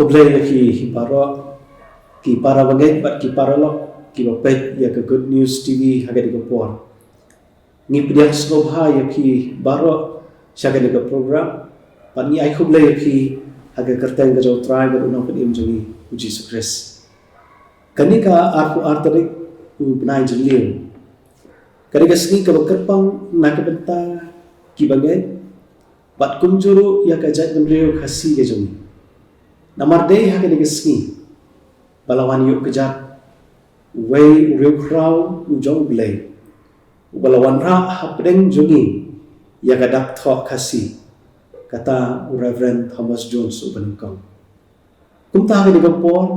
Kublai lagi baro ki para banget bat ki para lo ki bapet ya ke Good News TV haga di kapor. Ngi pediak slobha ya ki baro syaga di program pan ni ai kublai ya ki haga kerteng ke jau tribe unang pedim jangi uji sukses. Kani ka aku artarik u benai jelim. Kani ka sengi ka bekerpang nak benta ki banget bat kumjuru ya ka jat benreu khasi ke jangi. Namar day haga ni sengi balawan yuk kejat way real crowd ujong blay balawan ra hapdeng jungi ya gadak thok khasi kata Reverend Thomas Jones ubaningkong kumta haga ni gapor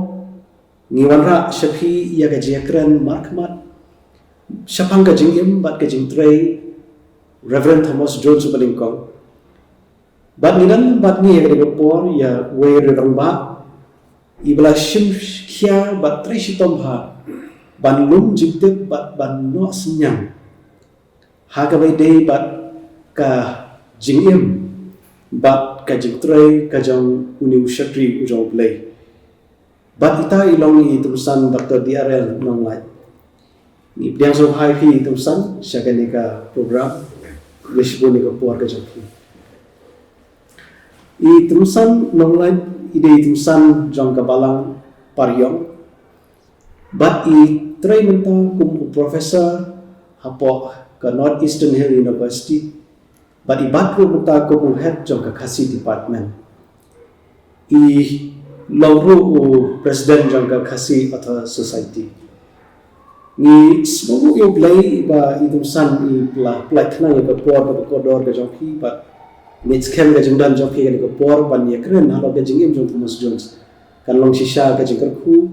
ngiwan ra shapi ya gajiakran markmat syapang gajing im bat gajing tray Reverend Thomas Jones ubaningkong bat ngidan bat ni haga ni gapor ya way real ba ibla shim kia bat tre shitom ha ban lum jingtip bat ban no senyang haga bai dei bat ka jingim bat ka jingtre ka jong uni usyatri ujong play bat ita ilong i tumsan Dr. DRL nong lai ni biang so hai fi tumsan syaga ni ka program lishbo ni ka puar ka jong i tumsan nong lai ide tumsan jong kabalang paryong bat i try menta kum professor hapo ke Northeastern Hill University bat i batru menta kum head jong ka khasi department i lawru u president jong ka khasi atha society ni semoga yo play ba i tumsan i play thna ya ka por ka kodor ka jong ki bat nits kem ga jong dan jong ki ka por ban ye kren halo ga jing im jong Thomas Jones kan long shisha ka jingkar khu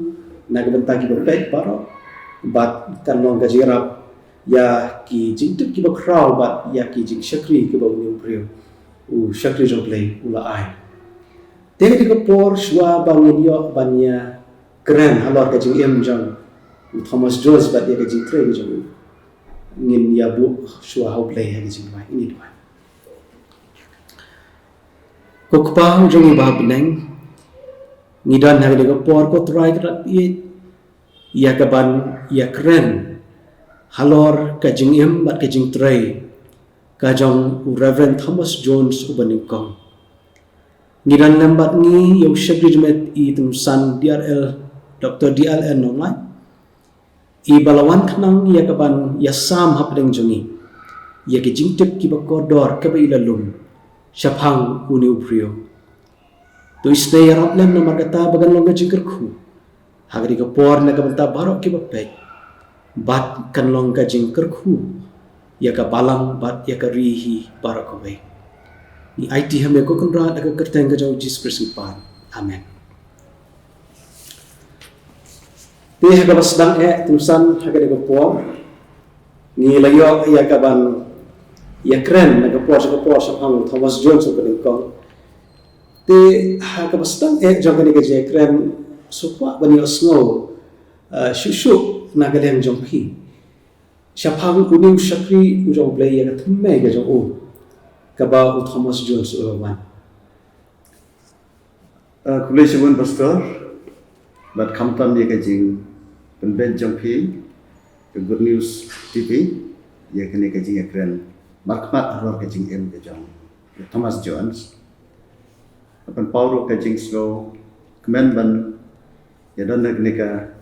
na ga benta ki bapet baro bat kan long ga jirap ya ki jingtup ki ba crowd bat ya ki jing shakri ki ba uni priyo u shakri jong play ula ai te ga por shwa ba ngin yo banya kren halor ka jing im jong Thomas Jones bat ya ga jing tre ga jong ngin ya bu shwa how play ha ga jing mai ini dua kokpa jong ba beneng ngidan haga de por ko try krat ya kaban ya keren halor ka jing im bat ka jing tray ka jong Reverend Thomas Jones ubaningkong ngidan lambat ni yo shagrimet i tumsan DRL Dr. DLN nongai i balawan khnang ya kaban ya sam hapdeng jongi ya ke jing tip ki ba kodor ka ba ilalum shaphang uni uprio to isne yarap lem na margata bagan longa jingkar khu hagri ka por na ka banta barok ki bapek bat kan longa jingkar khu ya ka balang bat ya ka rihi barok ko bai ni IT hame ko kunra da ka kerteng ka jau Jesus Christ pan amen te ha ka basdang tumsan hagri ka por ni layo ya ka ban ya kren na ka por sa hang Thomas Jones ko kong te ha ka bastang jong ka ni ka je kren supwa bani osngo shushu na ka lem jong phi shaphang uni shakri ujong play ya ka thumme ga jong o ka ba Thomas Jones wan kulay sibun pastor bat kamtam ya ka jing penben jong phi Good News TV ya ka ni ka jing kren markmat aror ka jing em ka jong Thomas Jones apan Paulo ka jing slow kemen ban ya don nak nika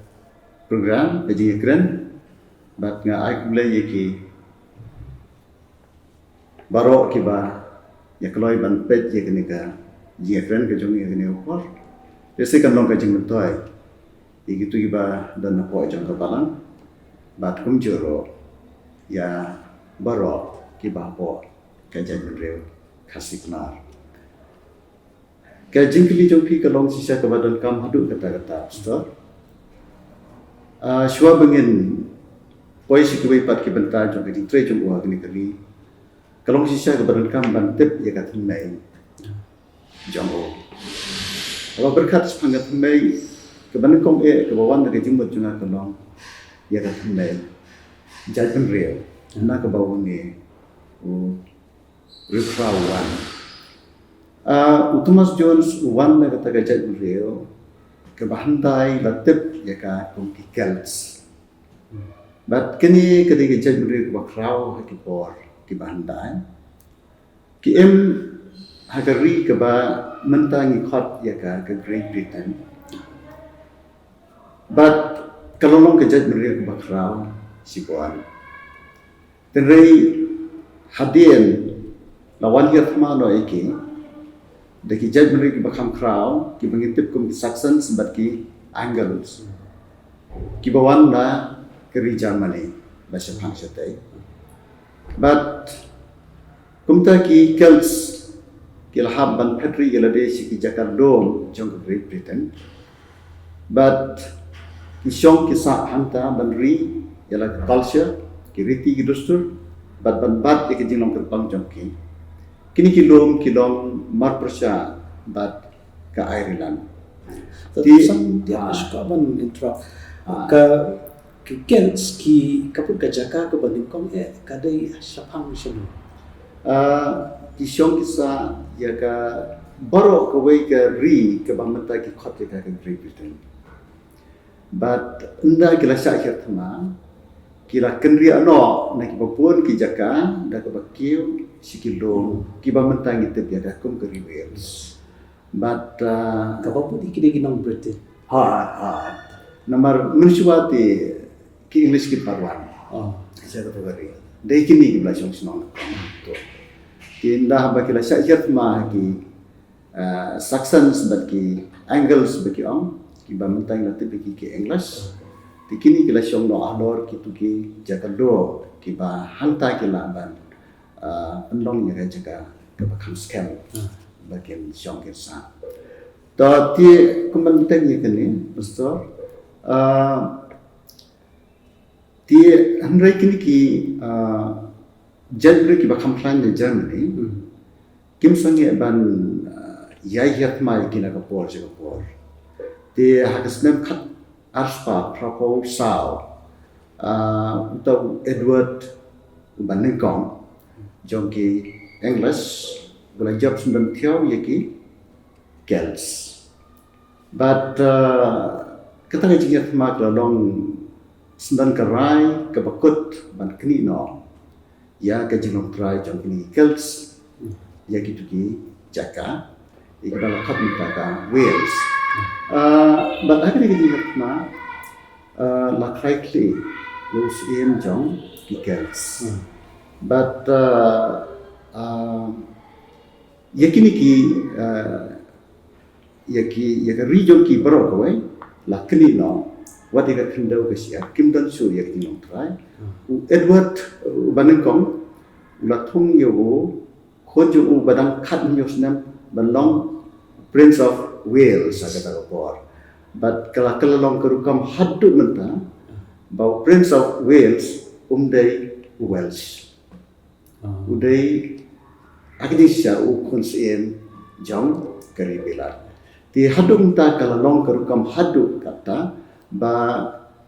program ka jing kren bat nga ai kulay ye ki baro ki ba ya kloy ban pet ye ka nika jing kren ka jong ye ka ni opor dese kan long ka jing mentoy igitu iba don na po jong ka balang bat kum joro ya baro ki ba po ka jang reu khasiknar ka jingkli jong phi ka long sisa ka badan kam hadu kata-kata pastor shwa bengin poi sikwe pat ki benta jong ka tre jong wa ni kali ka long sisa ka badan kam ban tip ya ka thmai jong o aba berkat phangat thmai ka ban kong ka bawan ka jing bot junga ka long ya ka thmai jajan reu na ka bawang ni refrawan Thomas Jones wan na kata gajat Rio ke bahandai latip ya ka kongki Celts. But kini kadi gajat Rio ke bakrau ki por ki bahandai. Ki hagari ke ba mentangi khot ya ka ke Great Britain. But kalau long kejat Rio ke bakrau si kuan. Tenrei hadien lawan hiat ma no iki. Daki judge mereka bakam crowd, ki mengintip kum Saxon sebat ki Angles, ki bawan na keri Germany, bahasa Pangsiatai. But kumta ki Celts, ki lahab ban Petri gelade si ki Jakardom jong Great Britain. But ki syong ki sa hanta ban ri yala culture, ki riti ki dustur, but ban bat ki jinglong kerpang jong ki. Kini kilom mar persya bat ke Ireland. Sang dia suka ban interrupt ke Celts ki kaput ka jaka ke banding kong kadai sapang sinu. Kisyong kisa ya ka baro kawai ke ri ke bangmenta ki khot ka ke Great Britain. But unda kila syakir thama kila kenri ano na ki papun ki jaka da ke bakiu sikilom kiba mentang itu biada kum ke Wales. But Kapapun ikide ginang Britain. Nomor mensuati ki English ki parwan. Saya kata beri. Dai kini ki belajar senang. Ki indah bakila syakir ma ki Saxon sebat ki Angles bagi kiba mentang latih bagi ki English. Di kini kila syong no alor ki tu ki jakado kiba hanta kila ban penlong yang jaga kebakam scam bagian syong kersa. Tapi kementerian yang kini, besar, dia hendak kini ki jadi ki bakam plan di Germany, kim sangi ban yayat mai kina kapor jaga kapor. Dia hakas nem kat arspa Krakow Sao, untuk Edward Banengkong. Jongki English belajar sembilan tiaw yaki Celts. But kita ngajingat mak lalong sembilan kerai kebakut ban kini no ya kajinong kerai jongki Celts yaki tuki jaka ikbal kat mitaka Wales. But akhirnya ngajingat mak la kerai kli lus jong ki Celts. But yakini ki yaka region ki baro kawai la kini no wati ka kendau ke sia kimdan su yak dinong trai Edward Banengkong la thung yo khoju u badang khat nyos nam balong Prince of Wales agata por but kala long kerukam haddu menta bau Prince of Wales umdai Welsh udai agdisha ukonsien jong karibelat ti hadum ta kala long kerukam hadu kata ba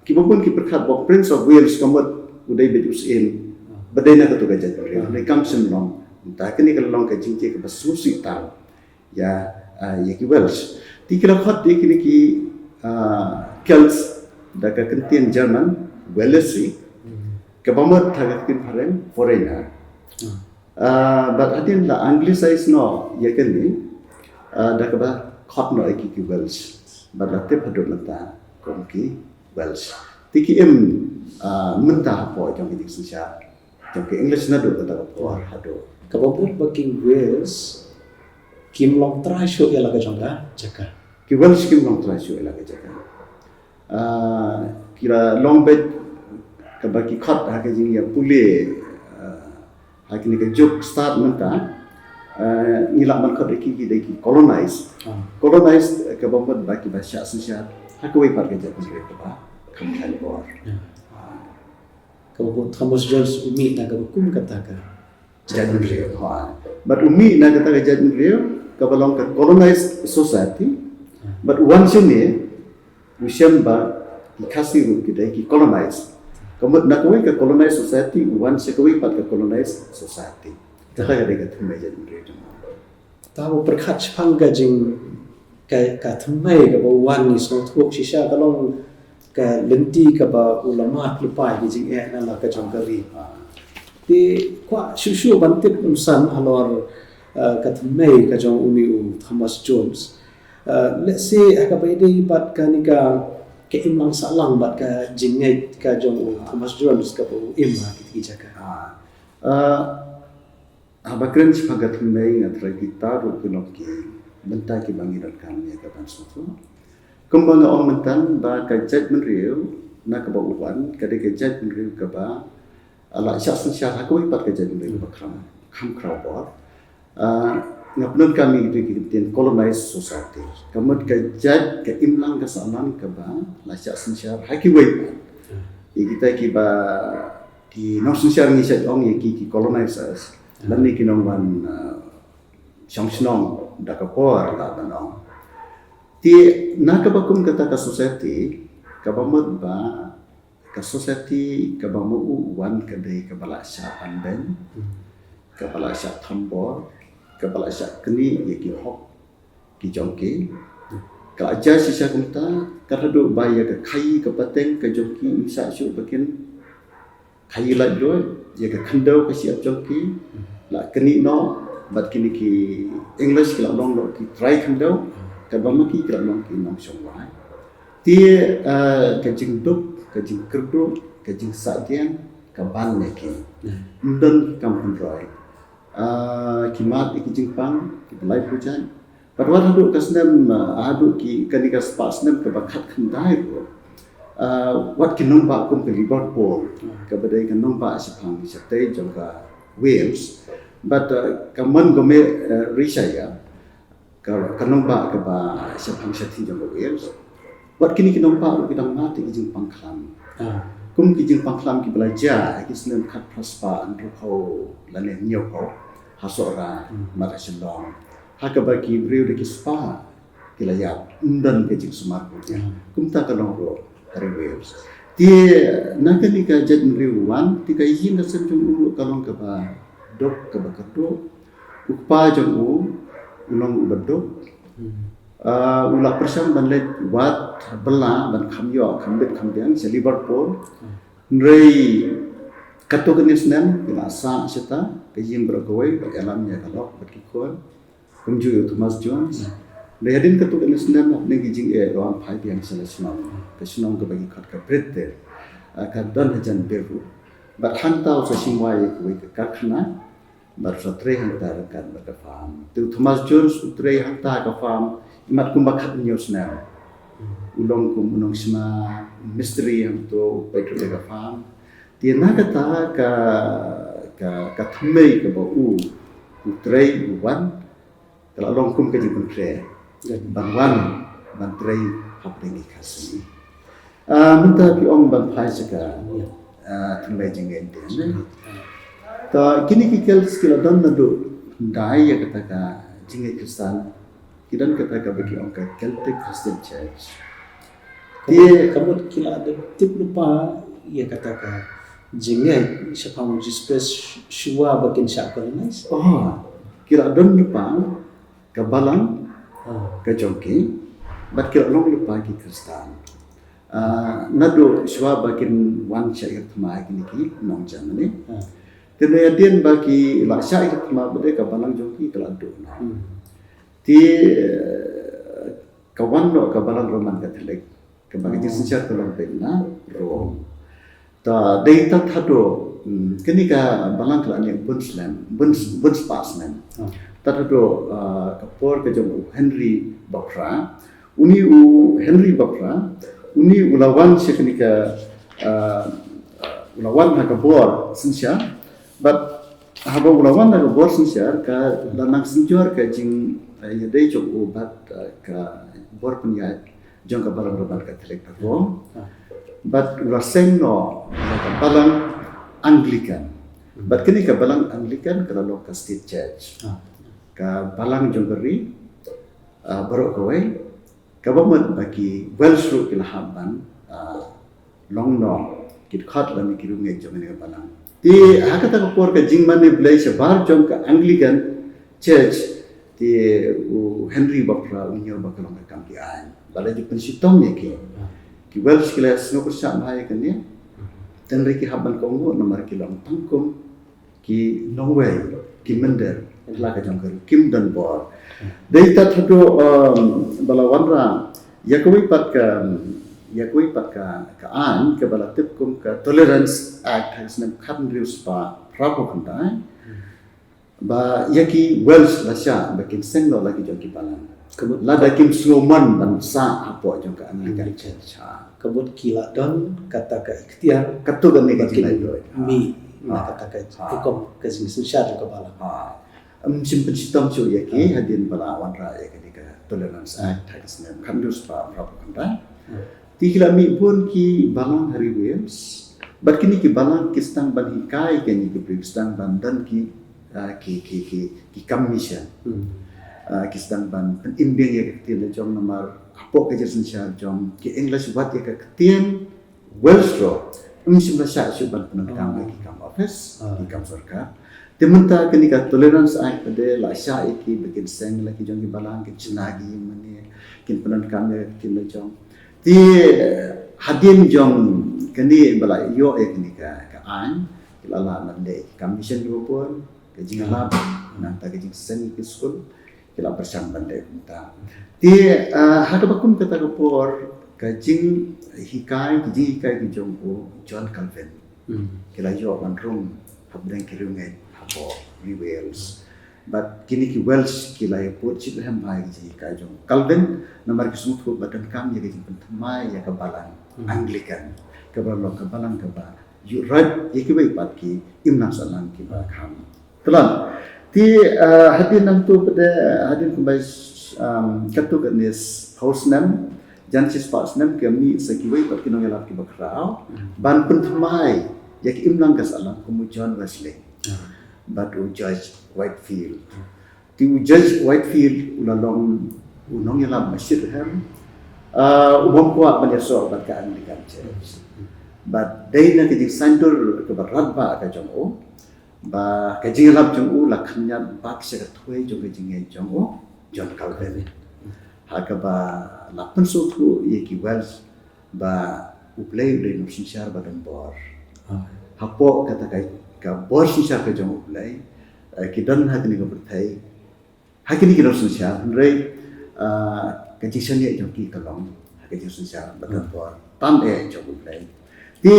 kibapun ki perkhat bo Prince of Wales kamot udai bedus in badena ka tuga jat ne kam semlong ta kini kala long ka jingke ka basusi ta ya ki Welsh ti kala khat ti kini ki Celts da ka kentien German Welsh kabamot thagat kin pharem foreigner. But hadin la Anglicized no yakeni da ka ba khot no ki Welsh but la te phadot lata kom ki Welsh tiki menta po jong ki sisya jong ki English na do ta po hado Kapapun baking Wales kim long try show ya laga jongga jaka. ki Welsh kim long tra shu la ka jaka kira long bed ka ba ki khot ha ka jing ya pule hakini ka juk start menta ngilak man khot ki ki colonize ka bombat ba ki ba sya sya hakwe par ka jat ni ka ba kam kan bor Kapapun Thomas Jones umi na kabukum kataka jat ni ha but umi na kata ka jat ni ka balong ka colonized society but once ni usiam ba ki kasi ru ki dai ki colonize Kemudian nak kawin ke colonized society, wan sekawin pat ke colonized society. Kata kata kita tu meja ni. tahu perkat sepang gajing ka thamai ka wan ni so thuk shisha ka long ka lenti ka ba ulama lupai gajing na la ka jongkari ti kwa shushu bantit umsan halor ka thamai ka jong uni Thomas Jones let's say ka ba dei bat ka ni ka imlang salang bat ka jingai ka jong Thomas Jones ka bu imma ki jaka Abakren sepakat thamai ngatra kita ru kunok ki bentai ki bangiran kami ka ban suatu kembang ong mentan ba ka jat menriu na ka ba uwan ka de ka jat menriu ka ba ala sya sya ha ko ipat ka jat menriu ba kham kraw ba ngapnun kami itu ki colonized society kamut ka jat ka imlang ka sanan ka ba la sya sya ha ki wei kita ki ba ki no sya ni sya ong ki colonizers dan ni kinong ban song da ka por la banong ti na ka bakum kata ka society ka bamut ba ka society ka bamu wan ka dei ka bala sya anben ka bala sya thambor ka bala sya kni ye ki hok ki jongki ka aja sisa kumta ka hadu ba ya ka khai ka pateng ka jongki sa syu bakin khai la do ye ka khandau ka siap jongki la kini no bat kini ki English ki la long lo ki try khandau ka bama ki ka long ki nom song lai ti ka jing duk ka jing kerdu ka jing sadian ka ban ne ki ndon kam android ki mat ki jing pang ki lai pujan pat wat hadu kasnem hadu ki kani ka spas nem ka bakat khandai ro wat ki nom ba kum ka Liverpool ka badai ka nom ba sipang sate jong ka Wales but kaman gome risaya ka nomba ka ba sipang sati jong Wales wat kini nomba kita mati ki jing pangklam kum ki jing pangklam ki belajar ki senen khat prospa andro ko lane nyo ko hasora mara shalom ha ka ba ki briu de ki spa ki la ya undan ke jing sumar ko ya kum ta ka long ro dari Wales ti nakani ka jet riwan ti ka yin ka sen jong ulu ka long ka ba dok ka ba ka do upa jong ulong bedok ula persam ban let wat bela ban khamyo khambet khambiang se Liverpool rei kato kenis nem ila sa seta ke yin berkawai ba alam ya kalok berkikon kumju Thomas Jones Leadin kato kenis nem ne gijing ron phai biang sala sinong ke sinong ke bagi khat ka brete ka dan hajan beru bat hantau sa singwai ke ka khana bar satre hanta kan ba ka fam tu Thomas Jones utre hanta ka fam imat kum bakhat news na ulong kum unong sima mystery ham to petro ka fam ti na kata ka thmei ka ba utre wan kala long kum ka jipun tre ban wan ban tre hap dengi khasi minta pi ong ban phai saka thmei jingen de ta kini kikel skill dan nado dai ya kata ka jingai Kristen kidan kata ka bagi orang ka Celtic Christian Church dia kamu kila ada tip lupa ya kata ka jingai siapa mau Jesus shua bakin syakal nice kila dan lupa ka balang ka jongki bat kila long lupa ki Kristen nado shua bakin wan syair thma kini ki nong jamane kemudian bagi laksa itu cuma berdek kabalang joki keladu. Ti kawan lo kabalang Roman Katolik kebagi jenisnya kalau benda Rom. Ta data thado kini ka balang kelani buns pasmen. Thado kapor ke jom Henry Bakra. Henry Bakra uni ulawan sekini ka ulawan hakabor sinsya. But haba ulawan na bor sinsar ka lanang sinjor ka jing yadai jok ubat ka bor punya jong ka barang robat ka telek rom but raseng no ka balang Anglican but kini ka balang Anglican ka lo ka state church ka balang jong beri barok kawai ka bamat bagi Welsh ru kilhaban long no kit khat la ni kirunge jong ni balang ti hakata ko por ka jingman ne blai se bar jong ka Anglican church Henry Bapra unyo bakalong kampian bala di pensitom ya ki Welsh kila sngo persa bahaya kan ya dan riki haban kongo nomor kilang tangkum ki Norway ki mender entla ka jongker kim dan bor data thado bala wanra yakoi pat ka an ke bala tipkum ka tolerance act has nem khatn rius pa prapo kandai ba yaki Welsh lasya bakin sengno lagi jong kipalan lada kim sloman ban sa apo jong ka angan cha Kebut kila don kata ka ikhtiar katu gan ne kila do mi na kata ka hukum ka sing syar ka bala simpen sistem chu yaki hadin bala wanra yaki ka tolerance act has nem khatn rius pa prapo kandai tikila mi pun ki balang hari Williams bat kini ki balang kistang ban hikai kini ki brigstang ban dan ki commission kistang ban imbing ya ketin jong nomor apo ke jersen sya jong ki English wat ya ketin Welsh ro simba sya ban penang ki kam office ki kam sarkar tementa kini ka tolerance act ade la sya iki bikin seng lagi jong ki balang ki chinagi mani kin penang ya ketin jong ti hadin jong kini bala yo kini ka an lala nande commission yo pun kajing lab nang ta kajing sen ke school kila bersang bande kunta ti hada bakum kata por kajing hikai ki jong John Calvin kila yo ban room habdang kirungai hapo Wales but kini ki Welsh kila ya put chit ham bai ji kai jong Calvin nomor ki sumut ko badan kam ya kajing pentamai ya kabalan Anglican kabalan ka ba you right ikibai pat ki imna salan ki ba kham telan ti hadin nam tu pada hadin kumbai katu ganis house nam jansis pas nam kami sekiwai pat kinong yalap ki bakrao ban pentamai ya ki imna ka salan kumu John Wesley but Judge Whitefield ti Judge Whitefield ulalong unong yalap masjid ham ubom kuat banyaso bat ka Anglican Church but they na kajing sandur ke barat ba ka jong o ba kajing lab jong o la khanya bak se ka thoi jong kajing jong o John Calvin ha ka ba la penso thu ye ki Welsh ba uplay no sinchar ba dan bor ha po kata kai ka bor sinchar ka jong uplay ki dan ha ni ka berthai ha kini ki no sinchar rei kajing sanye jong ki kalong ha kajing sinchar ba dan bor tam jong uplay ti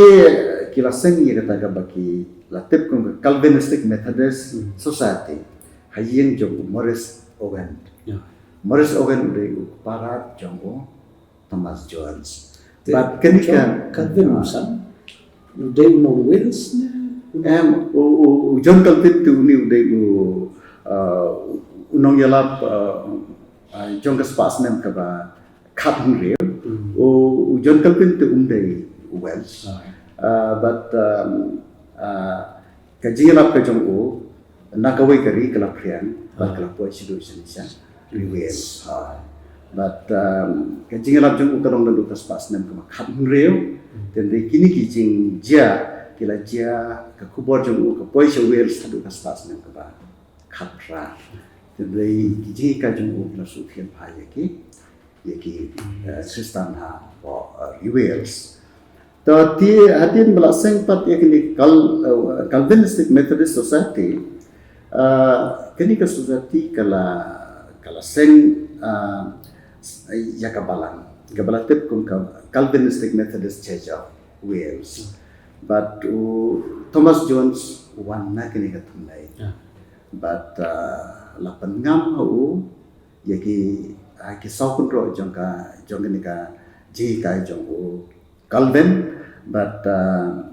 kila seng ye kata ka baki la tip kong Calvinistic Methodist Society hayin jong Morris Owen Morris Owen de parat jong Thomas Jones but kenika Calvin san de no Wales John Calvin tu ni de unong yalap jong ka spas nem ka ba khat hung John Calvin tu de Welsh but kajing lap ka jong o nakawai kari kala prian ba kala po sido siya Wales but kajing lap jong o kadong lalu ka spas nem ka khat reu dan de kini kijing ja kila ja ka kubor jong o ka po siya Wales hadu ka spas nem ka ba khat ra dan de kijing ka jong o kala su khian pha yaki Tristan ha or Wales तो ती हतिन बलासेंग पत एक Calvinistic Methodist Society kini ka society kala seng ya kabalang kabalatip kung Calvinistic Methodist Church of Wales but Thomas Jones wan na kini ka tunay but lapan ngam ho yaki ki saukun ro jong kini ka ji kai jong Calvin but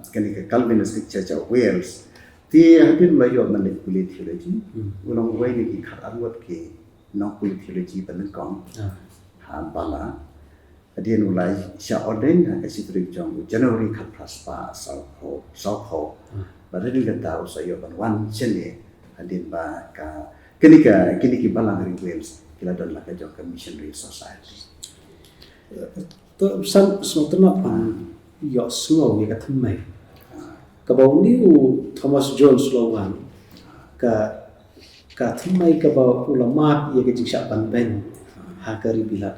kani ka Calvinistic Church of Wales ti hadin layo malik kulit theology unong way ni khat arwat ki no kulit theology ban kong ha bala hadin ulai sha orden ha ka sitri jong January khat praspa sau ho badin ka tau sayo ban wan chene hadin ba ka kini ki balang ri Wales kila don la ka jong ka missionary society to san snotna pan yo sngo ye ka thammai ka bawni u Thomas Jones lowan ka ka thamai ka ba ulama ye ke jiksa ban ben ha kari bilat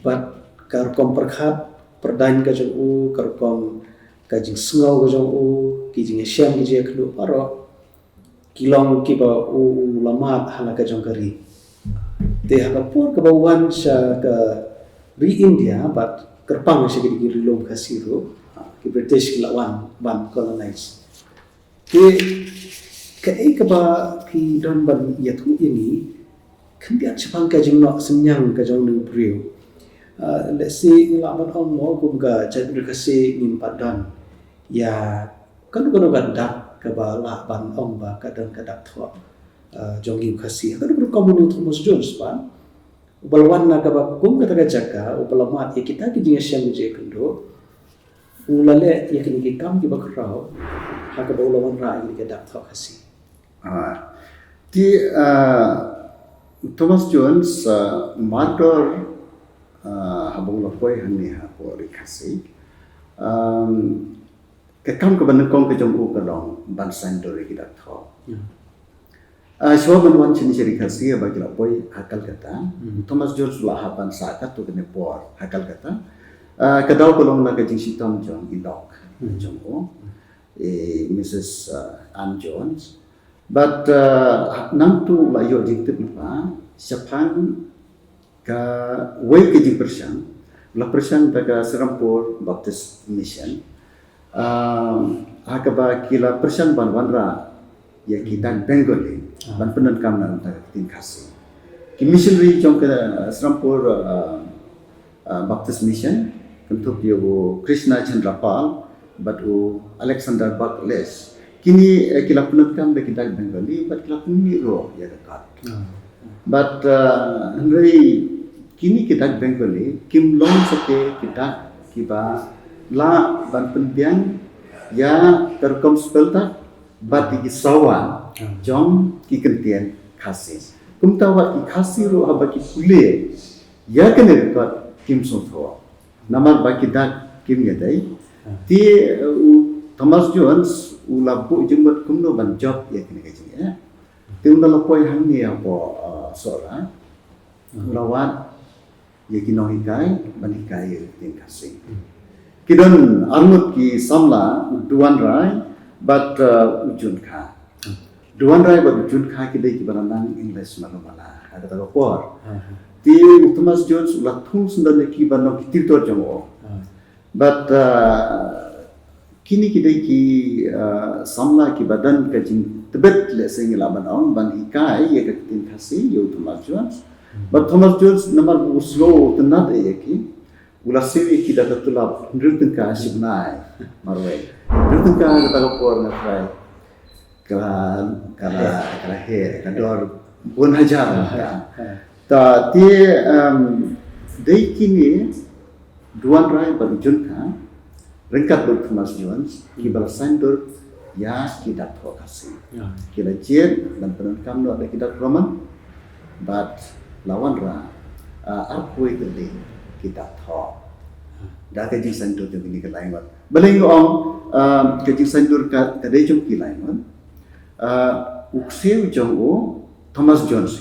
but kar kom perkhat perdan ka jong u kar kom ka jing sngo ka jong u ki jing shem ki je khlu aro kilong ki ba ulama hala ka jong kari te ha ka por ka ba wan sha ka ri India but kerpang sha ki rilom khasiru ki British ki lawan ban colonize ke ka ba ki don ban yathu ini khendiat chapang ka jing no senyang ka jong nu brio let's say ngelaman mo gum ga jadul kasi ngimpat dan ya kan dak ka ba la ban ba ka dan ka dak thwa jong ngim kasi kan komun Thomas Jones ban balwan na ka ba gum ka taga jaka upalamat ya kita ki jinga syam je kendo ulale ya kini ki kam ki ba krao ha ka ba ulawan ra ni ka dak thwa kasi Thomas Jones motor habong lapoi hani ha po rikasi ke kam ke banakong ke jong u ka dong ban san do ri kidak tho shwa ban wan chini rikasi ba ki lapoi hakal kata Thomas Jones la ha ban sa ka to ne por hakal kata ka daw ko long na ka jing sitom jong ilok jong u Mrs. Ann Jones but nang tu la yo jing tip pa Japan ka way ke jing persian la persian daga Serampur Baptist Mission hakaba kila persian ban wanra ya kita Bengali ban penan kam nan ta tin khasi ki missionary jong ke Serampur Baptist Mission untuk yo Krishna Chandra Pal but Alexander Buckles kini kila penan kam de kita Bengali but kila puni ro ya dekat but Henry kini kita Bengali kim long sake kita kiba la ban pendian ya terkom spelta bat ki sawan jong ki kentian khasi kum tawa ki khasi ro aba ki kule ya kene ko kim so tho namar ba ki dak kim ya dai ti Thomas Jones ulabu jembat kum no ban job ya kene ka jing ya ti undal poi hang ni apo sora lawat ye kino hikai ban hikai tin kasing kidon armut ki samla duan rai but ujun kha duan rai but ujun kha ki dei ki banang English malumala ada ta por ti Thomas Jones la thung sundan ki banang ki tirtor jango but kini ki dei ki samla ki badan ka jing tebet le sing la banang ban hikai ye ka tin kasing yo Thomas Jones but Thomas Jones namar slow tenat ki ula sewi ki data tulap nrutun ka sibnai marwe nrutun ka kata por na try kala he kador 1000 ta ti dei kini duan rai berjun ka ringkat ber Thomas Jones ki balasan dur ya ki dat kasih kila jen dan penenkam no ada ki dat roman but lawan ra arpoi gede kita tho da ke jing sandur jong ni ke lain wat beleng ong ke jing sandur ka de jong ki lain wat ukseu jong o Thomas Jones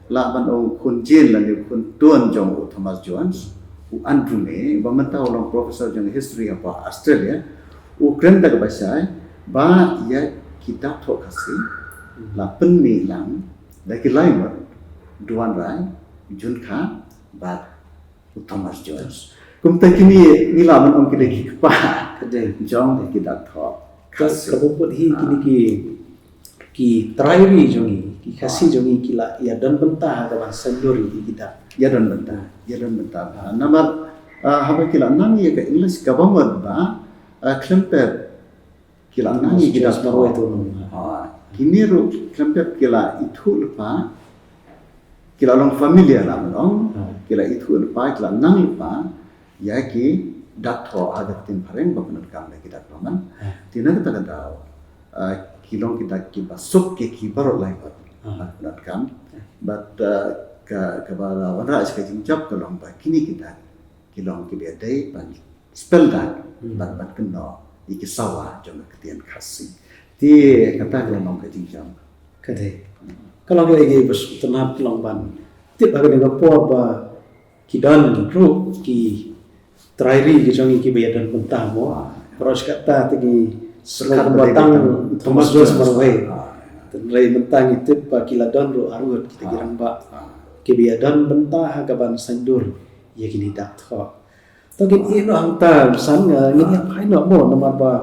la ban ong kun jen la ni kun tuan jong o Thomas Jones Andrew ne ba mentau long professor jong history apa Australia kren da bahasa ba ya kita tho kasih la pen mi lang da ki lain wat duan rai jun kha bat Thomas Jones kum ta kini nila man om kile ki pa kade jong de ki dak tho kas kabuput hi kini ki trairi jongi ki khasi jongi kila ya dan benta ka ban sendori ki kita ya dan benta namar haba kila nang ye ka English ka bangod ba klempet kila nang ye ki dak tho kini ro klempet kila itu lepa kila long familia la long kila itu lepa kila nang lepa ya ki dak tho agat tin pareng ba penan kam le ki dak roman tina kita daw kilong kita ki basuk ki barot lai ba penan kam but ka bara wana ska jingjap ka long ba kini kita kilong ki be dai ban spell that ban keno iki sawa jong ka tian khasi ti kata ka long ka jingjam Kade. Kalau kita lagi bersenap longban, tip akan dengan por ba kidan ru ki trairi ki jangi ki bayadan pentamo. Pros kata tegi Serkat batang pendidikan Thomas Jones marwai. Tenrai mentang itu ba kiladan ru arut kita kirang ba kebiadan bentah hagaban sandur ya kini dak tho. Tokin ino angta san ngini apa ino mo nama ba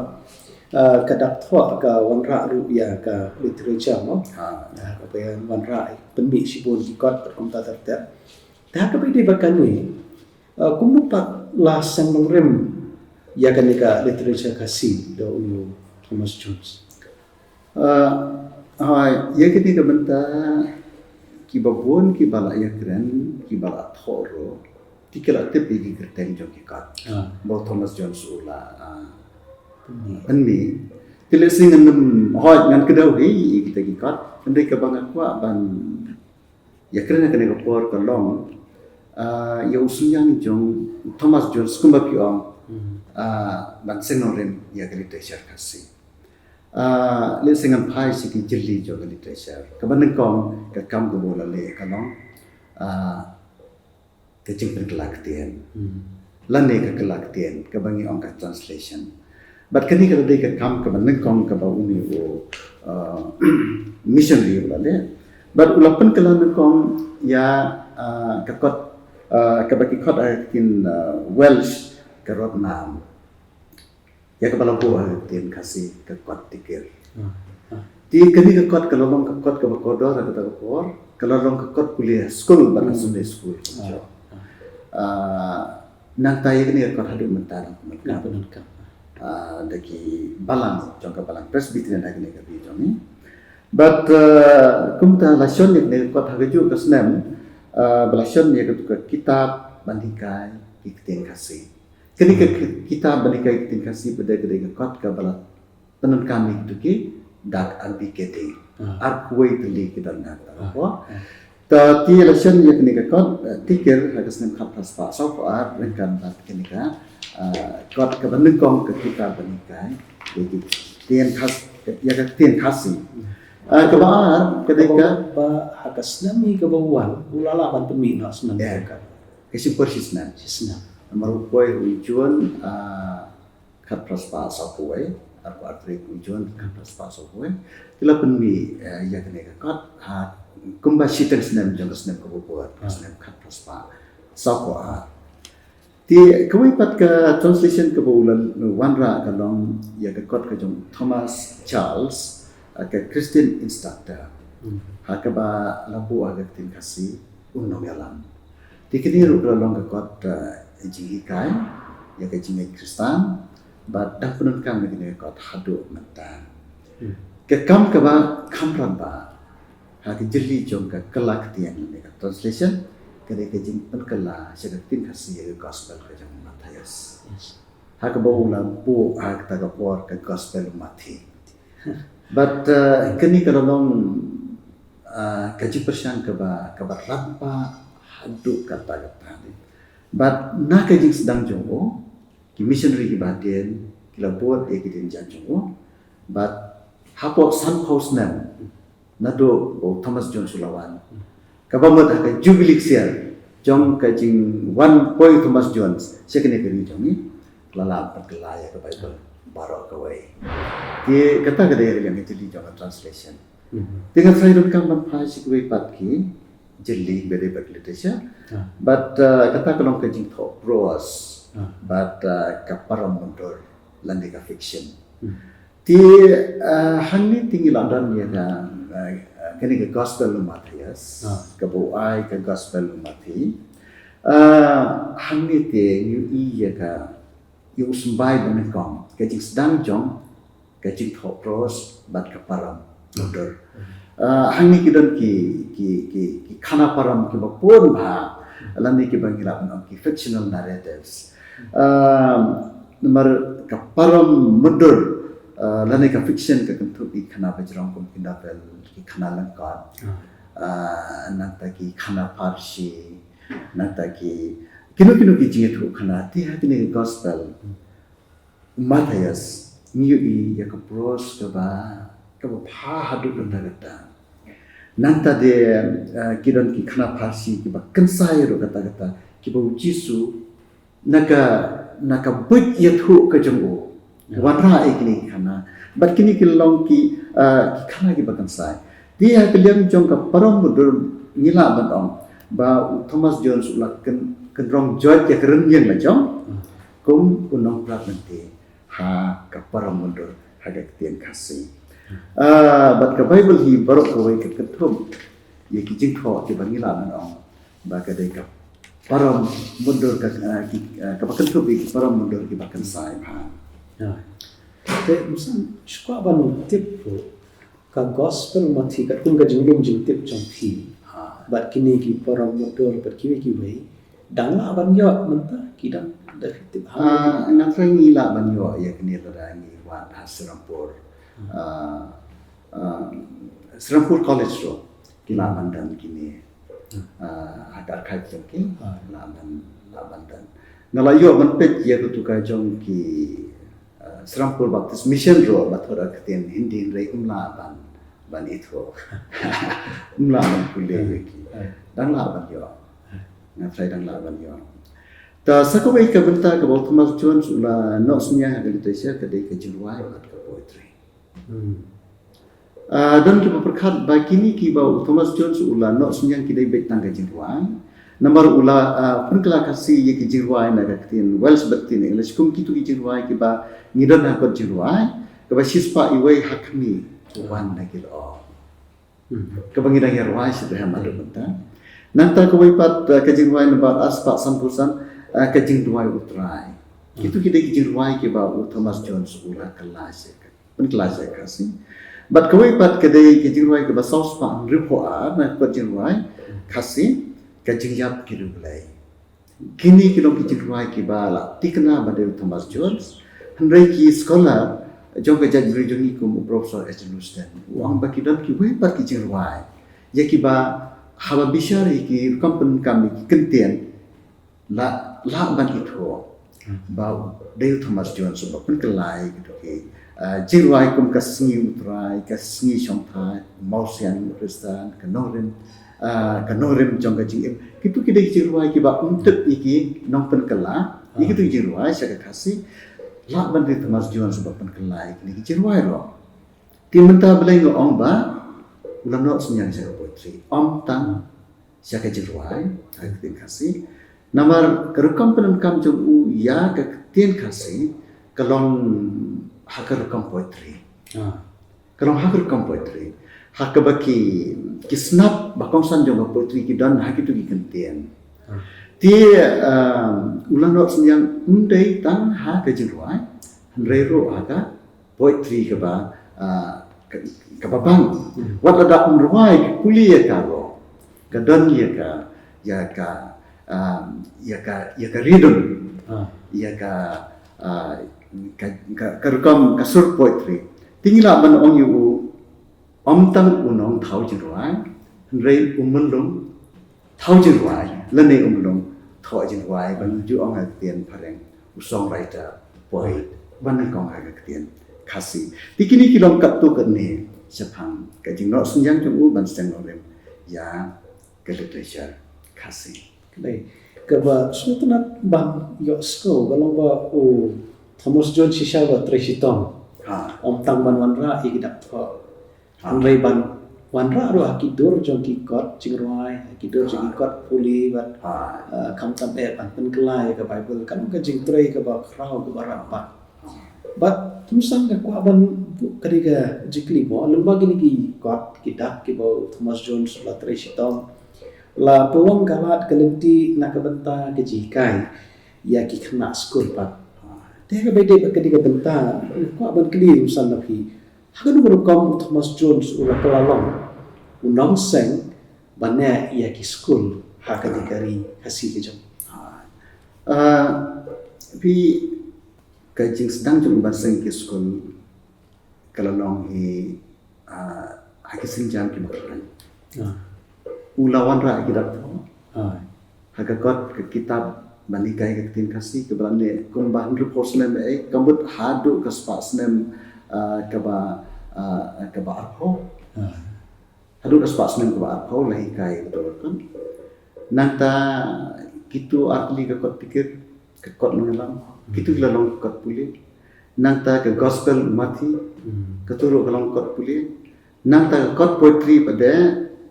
kadak tho ka wanra ru ya ka literature mo. Apa yang wanra penbi sibun ikot perkomta terter. Dah ka bidi bakani kumupat las sang longrem ya kan ka literature kasih do ulu Thomas Jones. Ya kini ka benta ki babon ki bala ya keren ki bala thoro tikela tip igi kerteng jong ki kat bo Thomas Jones ula penmi tile singan hoj ngan kedau hi kita ki kat ndai ka bang kwa ban ya keren ka ne ka por ka long ya usunyang jong Thomas Jones kumba pi ong ban sengrem ya ka literature kasi le singan phai si ki jilli jo ka literature ka ban kong ka kam ko bola le ka long ka jing kelak tien lan ne ka kelak tien ka bangi ong ka translation but kani ka de ka kam ka ban kong ka ba uni o missionary bola le but ulapan ka lan kong ya ka kot ka ba ki kot in Welsh ka rot nam ya ka bala ko tin kasi ka kot tikir ti kani ka kot ka lolong ka kot ka ba kodor ka ta ko ka lolong ka kot kuliah school ba Sunday school nang tayo kani ka kot hadu mentara Penangkap. Daki balang jong ka balang presbyterian kani ka bi jong ni but kumta lasion ni kot hagaju ka snem belasion ni ka kitab bandikai ikten kasih kini ka kitab bandikai ikten kasih beda ka kot ka bala penan kami tu ki dak ambikete arkway tuli kita ngata ko ta ti election ye kini ka kot tikir hagas nem khat paspa so ko ar rekan bat kini ka kot ka ban kong ka kitab bandikai ye tien khas ya ka tien khasi ka ba ketika ba hakas nami ka bawan ulala ban pemina senan ka kasi persisnan sisna marupoi hujuan khat praspa sapoi arko atri hujuan khat praspa sapoi tila penmi ya kene kat kumba shiten snem jang snem ko buat snem khat praspa sapoi ti kami pat ka translation ke bulan wanra ka long ya ka kot ka jong Thomas Charles ka Christian instructor hakaba labu agak tin kasi unong yalam ti kini ru ka long ka kot jingi kai ya ka jingi Kristan but dak penun kam ni ka hadu mentan ke kam ka ba kam ran ba ha ke jeli jong ka kelak tian ni ka translation ke ka jing pen kala sya tin kasi ya gospel ka jong Matthias ha ka ba ulang po ha ka ka por ka gospel Matthew but kini ka long ka ji persyang ka ba rampa hadu kata-kata ni but na ka jing sedang jongo ki missionary ki baten ki labot e ki den jan jongo but hapo sun house nam na do o Thomas John Sulawan ka ba mot ka jubilee siar jong ka jing one boy Thomas Jones sekene keri jongi lala perkelaya ka Bible baro ka wai ki kata ka de yang jadi jong translation dengan saya rekam dan pasti kuai patki jeli beri berliterature but kata kalau kajing thok prose but kaparam mundur landi ka fiction ti hangi tinggi London ya ka kini ka gospel Matthias ka buai ka gospel Matthew hangi ti new ya ka yu sembai dan kong kajing sedang jong kajing thok prose but kaparam mundur hangi kidon ki khana param ki bapun bha alani ki bangila ban ki fictional narratives number ka param mundur lani ka fiction ka kentu ki khana bajrong kum ki novel ki khana langkat nata ki khana parsi nata ki kino ki jinge thu khana ti ha ni gospel Matthias miu I ya ka pros ka ba pha hadu kata nanta de kidan ki khana pharsi ki ba kansai ro kata ki ba jisu naka but yathu ka jango wanra ikni khana but kini kilong ki khana ki ba kansai dia kalian jong ka param mudur ngila batong ba Thomas Jones ulak kendrong joy ya keren yang la jong kum unong pragmente ha ka param mudur haga tien kasih but ka Bible hi barok ko wai ka thum ye ki jing tho ki bangila man ong ba ka dei ka param mundur ka pakan thum ki param mundur ki bakan sai ha te musan shkwa ban tip ka gospel mathi ka tung ka jingdum jing tip chong thi but kini ki param mundur per ki wai dangla ban yo menta ki dang da tip ngatrai ngila ban yo ya kini da ngi wa hasrampur Serampur College ro kila mandan kini ada archive jongki la mandan ngalayo man pet ya tu ka jong ki Serampur Baptist Mission ro bathora kten hindi re ban itho ban kule ki dang la ban yo ngatrai dang la ban yo ta sakawai ka benta ka Thomas Jones la no sunya ha ka sia ka dei ka jirwai mat ka poetry dan kita perkat bagini ki bau Thomas Jones ula no sunyang kidai bet tangga jirwai nomor ula penkela kasih ye ki jirwai na kaktin Wells betin English kum kitu ki jirwai ki ba ngidan hakot jirwai ke ba sispa iwai hakmi wan na kilo ke bangida yarwai sudah madu benta nanta ke wai pat ke jirwai nomor aspa sampusan ke jirwai utrai kitu kidai ki jirwai ki ba Thomas Jones ula kelas kelas kasih but kawai pat kadai ke jirwai ke basaus pa ripo na ko jirwai kasih ke jingyap ki rublai kini kilom ki jirwai ki bala tikna bade Thomas Jones handai ki scholar jong ke jadi rejongi kum professor Estelustan wang baki dan ki wai pat ki jirwai ya ki ba haba bishari ki kampen kami ki kentien la ban itu ba de Thomas Jones ba pun kelai gitu ki jirwai kum kasngi utrai kasngi shongthai mausian kristan kanorim jong jing kitu kidai jirwai ki ba untuk iki nongpen kala iki tu jirwai saka kasih la ban de Thomas Jones ba pen kala iki jirwai ro ti menta belai ngo ong ba ulam no sunyang saka poetry om tang saka jirwai ak tin kasih namar kerekam pen kam jong u ya ka tien kasih kalon hakar kam poetry kalau hakar kam poetry hakabaki kisnap bakong san jong poetry ki dan hakitu ki kentien ti ulang no yang undai tang ha ka jirwai rero aga poetry ka ba bang wat ada umruai kuliah ka ro ka dan ya ka ridon ya ka kerekam kasur poetry tinggal ban ong yu tang unong thau jirwai rei umulung thau jirwai lene umulung thau jirwai ban ju ong ha tien pareng song writer poet ban kong ha tien kasih tikini kilom kap tu kene sepang ka jing no sunjang chung u ban steng norem ya ke literature kasih dai ke ba sultanat ban yo sko kalau ba Thomas Jones sisa ba Tresitong om tang ban wanra ikidak tho anrei ban wanra ro akidur jong kikot jingroi akidur jong kikot puli bat kam tam ban pen kelai ke Bible kan ka jing trei ke ba krau ke barapa bat tumsang ka kwa ban kadiga jikli mo lemba gini ki kot kidak ki ba Thomas Jones la Tresitong la peluang galat kelenti nak benta ke jikai ya ki kena skul pat tega bede ketika benta ko ban kli usan napi hagan berukom Thomas Jones ula kelalong unong seng bannya ia ki skul hakan dikari kasih ke jom pi kajing sedang jom ban seng ki skul kelalong hi hakising jam ki makaran ulawan ra kitab hagakot ke kitab banikai ke tin kasih ke belande kumbahan reportsnem kambut hadu ke spasnem ke ba arho Hadu spasmen ko ba kau lahi kai betul kan nanta kitu akli ke kot pikir ke kot mengelam kitu lalong kot puli nanta ke gospel mati keturu kalong kot puli nanta kot poetry pada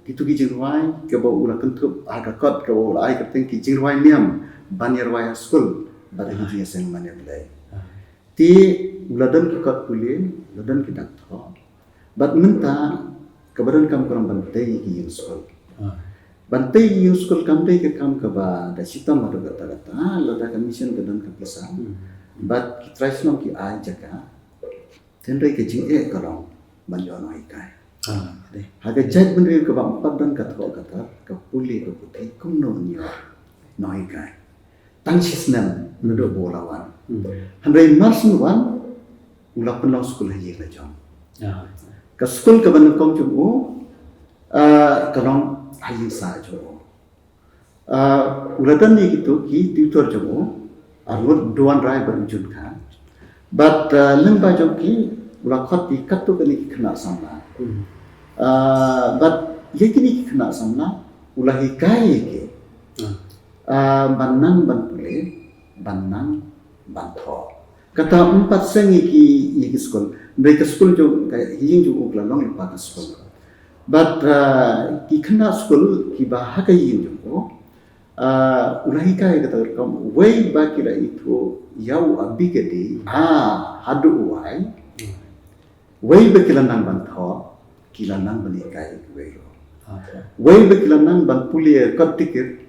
kitu kijirwai ke bau ulah kentup aga kot ke bau ai ke teng kijirwai niam banyarwai school pada kitu yang mana belai ti uladan ke kot puli uladan ke dak tho bat menta kebadan kam kurang bantai yang school bantai yang school kam dai ke kam ke ba da sitam ada kata-kata lada commission ke dan ke pesan but ki trisnom ki ai jaka tendai ke jing kalong banyo no ikai haga jaj bendri ke ba empat dan kata ke puli ke putih kum no nyo no ikai tang sisnam nudo bolawan handai marsun wan ulah penong school haji la jom ke school ke ban kom jumu kalong haji sa jo ulatan ni gitu ki tutor jumu arut duan rai berujud kan but lemba joki ulah khot di katu kini kena sama but ye kini kena sama ulah hikai ke banang ban pule banang ban tho kata empat sengi ki school mereka school jo kayak hijing jo ukla long lepa ke school but ki kena school ki bahaka hijing jo ulahi kai kata kam way back ila itu yau abigadi hadu way back ila nang ban tho kila nang ban ikai way way back ila nang ban pulia kot tikir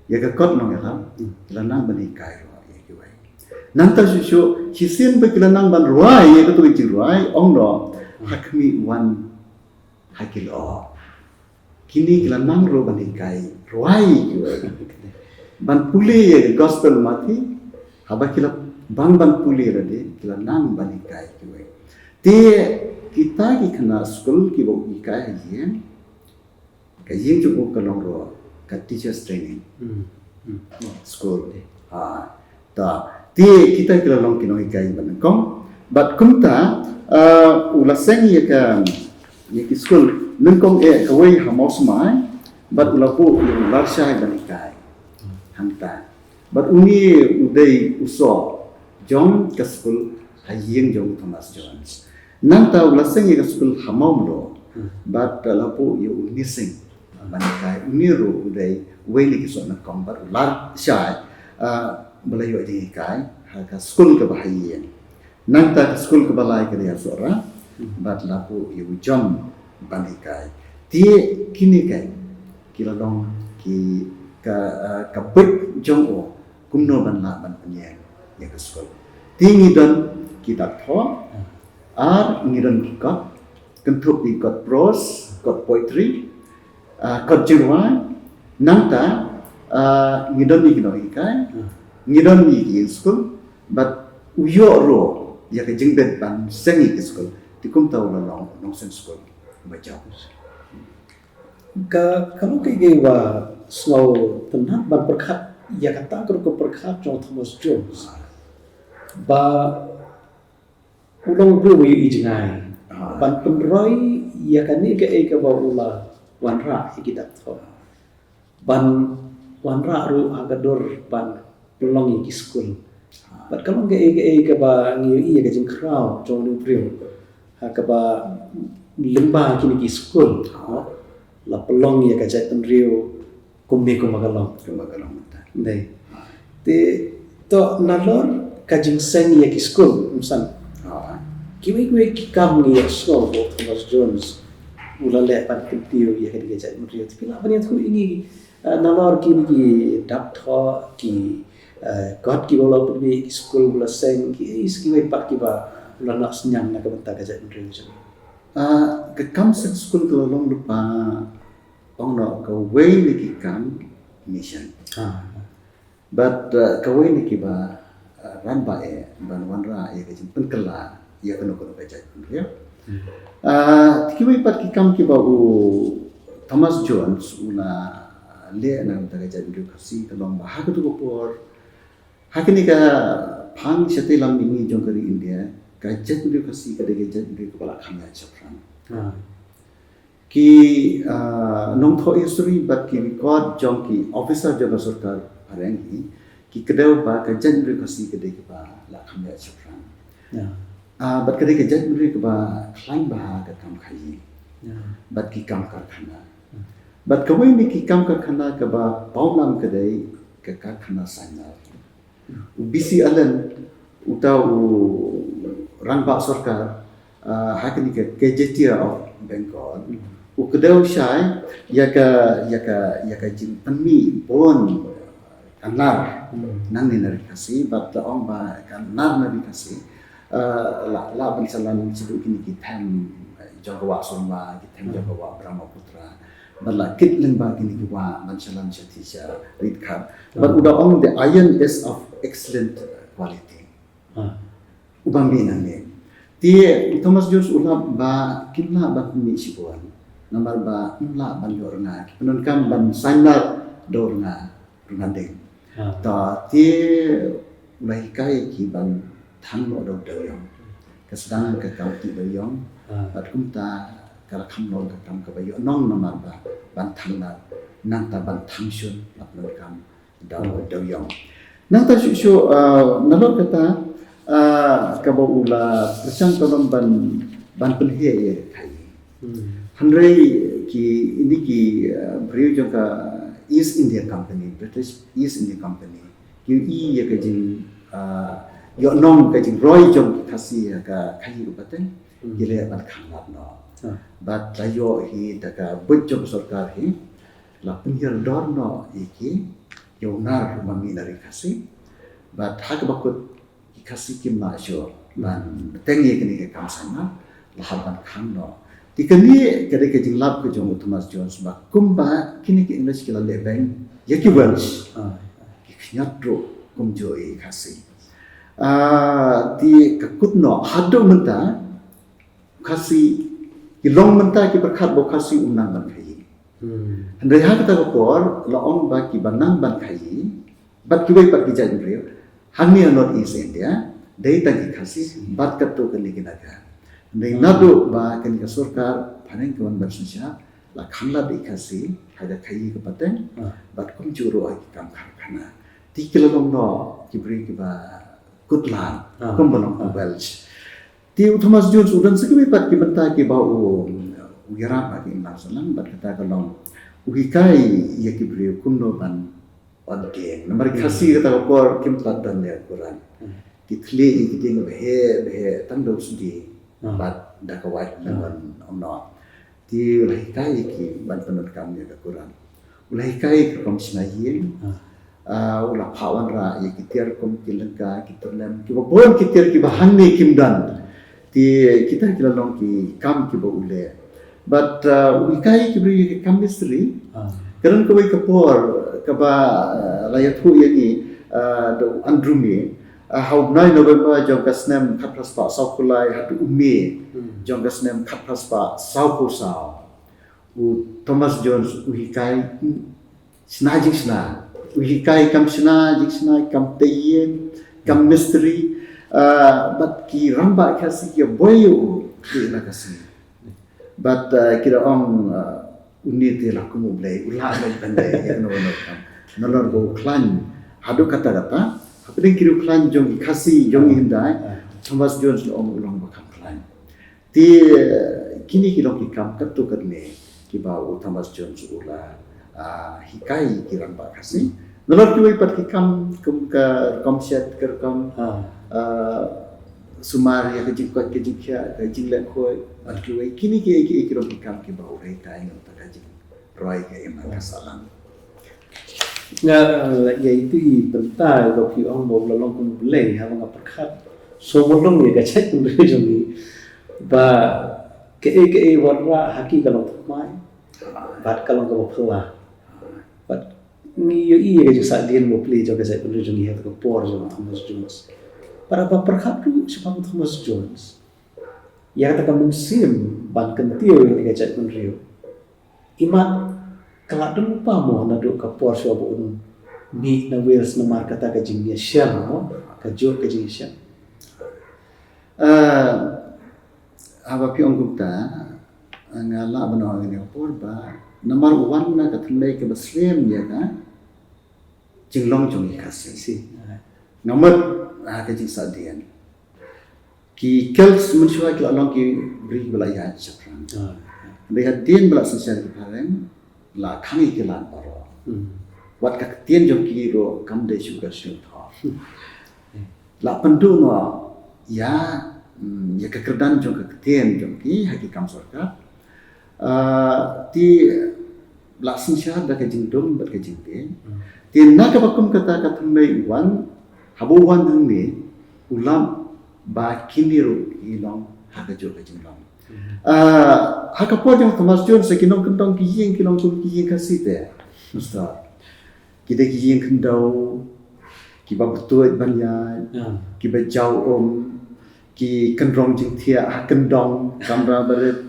ya ka kot nong ya ila nang ban ikai nanta susu hisin bekilan nang ban ruai ya ketu jing ruai ongdo hakmi wan hakil kini kilan nang ro ban ikai ruai ban puli ya gospel mati haba kila ban puli rade kilan nang ban ikai te kita ki kena school ki bo ikai yen ka yin ju ko kalong ro ka teachers training school ta ti kita kila long kino ikai banakong but kumta ulaseng ye ka ye ki school nengkong kawai hamos mai but ulapu larsha banikai hanta but uni udai uso jong ka school hayeng jong Thomas Jones nanta ulaseng ye ka school hamom do but lapu ye unising banikai uniru udai weli ki so nakong but larsha belayu di kai haka school ke bahagian nanta school ke balai ke dia suara bat lapu iu jom banikai tie kini kai kila long ki ka bet jom o kumno ban la ban penyen ya ke school tingi don kita tho ngidon kot kentup di kot prose kot poetry kot jirwa nanta ngidon ni kino ikai ngidon ni school but uyo ro ya ke jingbet ban sengi ke school tikum tau la long sen school baca kalau kayak wa slow tenat ban perkat ya kata ko perkat John Thomas Jones ba ulong bru wi ijngai ban penroi ya kan ni ke ba ula wanra kita tho ban wanra ru agador ban pelong di school. But kalau ke ba ngi ke jing crowd jong ni prio ha ke ba lemba kini di school la pelong ya ka jat rio kumme ko magalong dai te to nalor ka jing seng ya ki school umsan kiwi ki kam ni ya school bo Thomas Jones ulale pan kintiu ya ka jat rio tapi la ban tu ini nalor kini ki dap tho ki God ki bola pergi school bola seng ki skiwe pak ki ba bola nak senyang nak bentar gajak ndri je ke kam school tu long lupa ong no ka way ni ki kam mission but ka way ni ki ba ran ba ban wan ra ke jin penkela ya kono gajak ndri ya kiwe pat ki kam ki ba Thomas Jones una le na gajak ndri kasi kalong ba ha tu ko por hakini ka phang chate lam ni jong kari India ka jet du kasi ka de jet du ko bala khanya chapran ki nong tho history but ki record jong ki officer jong sarkar pareng ki kedau ba ka jan ri kasi kedai ke ba la kham ya chapran but kedai ke jan ri ke ba khlain ba ka kam khai but ki kam kar khana but kawai ni ki kam kar khana ka ba paunam kedai ka khana sanya bisi alan utau rang ba sarkar hakni ke KJT of Bengal ukdau shai yaka jin tanmi bon kanar nang ni nari kasi but ong ba kanar nari kasi la bansalan sidu kini ki tham jagawa somba ki tham jagawa Brahmaputra bala kitlen ba kini ki wa bansalan chatisha ritkham but uda ong the iron is of excellent quality ubambi nang Ti Thomas Jones ulap ba kimla ba mi sibuan namar ba imla ban yorna penun kam ban sanar dorna rungandeng ta ti ulai kai ki ban thang lo do doyong kesedangan ke kau ti doyong bat kumta kala kham lo ka kam ka bayo nong namar ba ban thang na nang ta ban thang shun lap lo kam doyong nang ta shu nalor kata kabaula persang tolong ban penhe ye kai handrei ki ini ki brio jongka East India Company British East India Company ki ye ka jing yo nong ka jing Roy jong kasi ka kai upaten gile ban khangat no but layo hi taka bujjong sarkar hi la penhir dor no iki yo nar mami dari kasi but hak bakut kasi kim na sure ban tengi kini ke kam sana lahaban khang no tikani kade ke jinglap ke jong Thomas Jones ba kumba kini ke English kila lebeng yaki welsh kinyat ro kum jo e kasi ti kakut no hado menta kasi ki long menta ki berkhat bo kasi unang ban khai andai ha kata ko la ong ba ki banang ban khai bat ki wei pat ki jan rio Hangni North East India, dari tadi kasih bat ketu kali kita kan. Dari nado ba kini ke surkar panen kawan bersusah, la khamla dikasih ada kayi ke paten, bat kum juru ai kam khana. Ti kilolong no kibri kiba kutlan, kum belong Welsh. Ti Thomas Jones udan sekali pat kibenta kiba uyara bagi masalah bat kata kalong uhikai ya kibri kum no ban Odeng, nomor kasih kata kor kim tladan ya Quran. Kitli kiting behe tang do sudi bat dakawat dengan omno. Ti ulai kai ki ban penut kami ya Quran. Ulai kai ki kom sinayin. Ula pawan ra ya kitir kom kilengka kitorlem ki bon kitir ki bahani kim dan. Ti kita kilalong ki kam ki bo ule. But ulai kai ki beri kam misteri. Karan kawai kapor kaba layat hu yani do andrumi how 9 November jong kasnem khapraspa saukulai hatu umi jong kasnem khapraspa saukusau u Thomas Jones uhikai snajing sna uhikai kam snajing sna kam tayen kam mystery but ki ramba kasi ki boyo ki na kasi but kira om unit la kumu blai ulah mai pandai ya no kam nolor go klan hadu kata apeng kiru klan jong kasi jong hindai Thomas Jones om ulang bakam klan ti kini kilong kam katu karne ki ba Thomas Jones ula hikai kiran ba kasi nolor ki pat ki kam ka komset ker kam sumar ya kejing kot kejing kya kejing lek khoi at ki kini ki kilong kam ki ba urai kai no ta kejing Roy ke emang kasalan ya itu bentar kalau kita orang mau lalong pun boleh, hanya ngap perkat. Semua orang ni kacet pun boleh jadi. Ke warna haki kalau mai, bat kalau kau pelah, bat ni iya je saat dia mau play juga saya boleh jadi hati kepor sama Thomas Jones. Para perkat tu siapa Thomas Jones? Yang katakan musim ban kentiu yang kacet pun rio. Imat kalau tu lupa mo na do ka por so bo mi na Wales na marka ta ka jing ya siam mo ka jo ka jing siam apa pi ong gupta ngala bano ini opor ba number 1 na katmei ke Muslim ya ka jinglong jong ikasi si ngamat ke jing sadian ki kels menshua ki long ki bri bela ya chapran dia tien bela sosial ki paren la khangi ki lan paro wat ka tien jong ki ro kam de sugar syun tho la pendu no ya ya kekerdan jong ke tien jong ki haki kam sarkar ti laksin syah da ke jing dum bat ke jing te ti na ka bakum kata ka thmei wan habu wan hang ni ulam ba kiniru ilong ha ka jo ka jing long ha ka po jong Thomas John se kinong kentong ki ying kinong kun ki ying ka si te musta ki de ki ying kendau ki ba betuat banya ki ba jau ki kendrong jing thia ha kendong kamra baret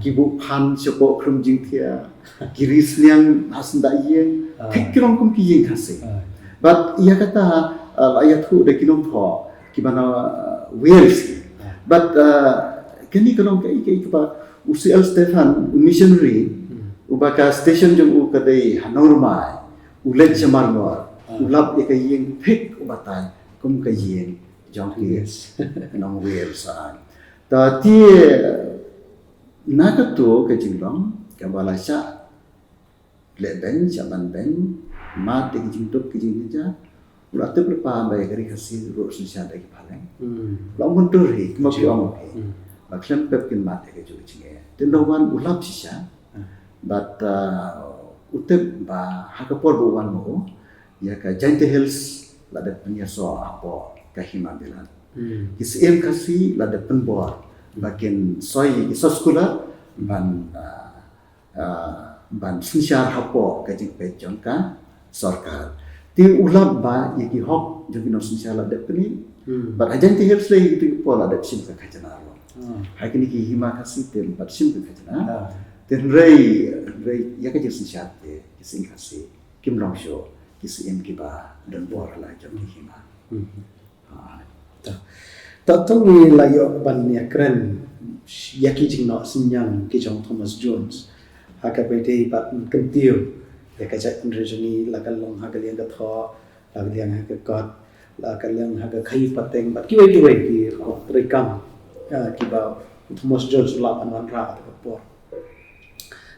ki bu phan sepo krum jing thia ki risnyang asnda yeng thikirong kum ki yeng khase but ia kata ya thu de kinom tho ki bana wheels but kini kalong kai ba UCL Stefan missionary ubaka station jong u kadai hanormai ulet jamar nor ulap e kai yeng thik ubatai kum kai yeng jong ki nong wheels ta ti naga tu ke jinglong ke balasya le ben jaman ben ma te jingtup ke jingja ula te berpa bai gari khasi ro susya da ki phaleng long muntur hi ma ki ong hi ba klem pep kin ma te ke ju chinge ten no wan ulap sisya but utep ba hakapor bo wan mo ya ka Giant Hills la da punya so apo ka himabilan kis em khasi la da penbor bagian soi iso sekolah ban sinsyar hapo kajing pejong ka sarkar ti ulam ba yaki hok jogi no sinsyar la depni but ajan ti hirs lay ti pola da sim ka khajana ro hakini ki hima kasi tem bat sim ka khajana ten rei ya ka jing sinsyar te kising kasi kim long sho kising ki ba dan bor la jogi hima Tatongi layo ban ya keren yaki jing no sinyang ki jong Thomas Jones haka pede bat kentiu ya ka jat rejani la kalong ha kalian ka tho la kalian ha ka got la kalian ha ka khai pateng bat ki wei ki rekam ki ba Thomas Jones la an ra ka por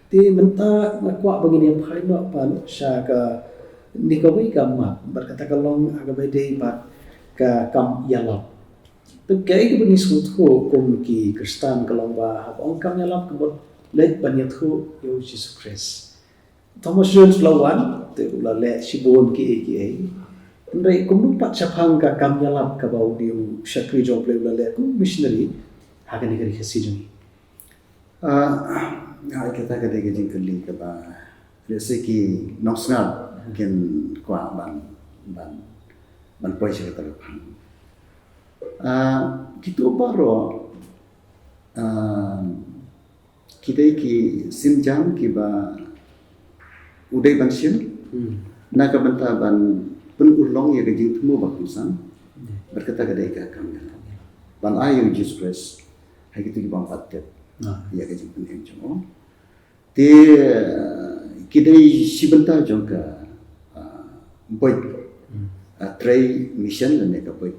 ti menta nakwa begini phai no pan sha ka ni ka wei ka mat bat kata kalong ha ka pede bat ka kam yalap Pagkai ke bangis ko kum ki Kristan kalong ba habang kam yalap kabot let banyat ko yo Jesus Christ. Thomas Jones lawan te ula le sibon ki ndai kum lupa chapang ka kam yalap ka ba diu shakri jong ple ula le kum missionary hagan ni khasi jong. Kita kata ke jing keli ka ba reseki noksngal ken kwa ban poise ka pang kita baro kita ki simjang ki ba udai bansin na ka banta ban penulong ya gajing temu bakusan berkata kadai ka kami ban ayu Jesus Christ hai gitu ki bang patet ya gajing penem jomo te kidai sibenta jongka boy tray mission ne ka boy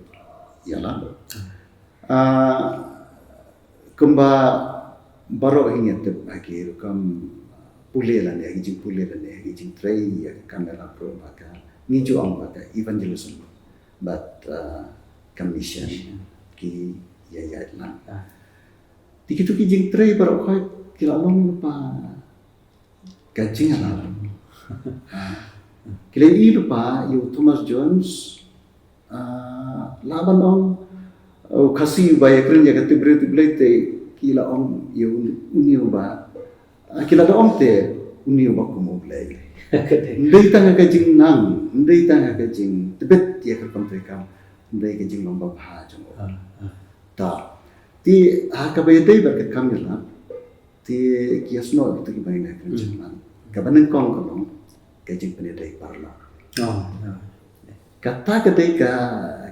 yala kumba baro inget bagi kam pule la ne jing pule la ne jing tray ya kamera pro baka ni jo ang baka evangelism but commission ki ya la tikitu ki jing tray baro khai kilalong pa kajing ala kile lupa yu Thomas Jones laban ong kasi ba ya kren ya kati brete kila ong yu unio ba kila da ong te unio ba kumo blai ndai tanga ka jing nang ndai tanga ka jing tebet ya ka pampe kam ndai ka jing lomba bha jong ta ti ha ka ba dei ba ka kam ya ti kiasno itu ki ba ina kren jing ka banan kong ko long ka jing pene dei parla kata ketika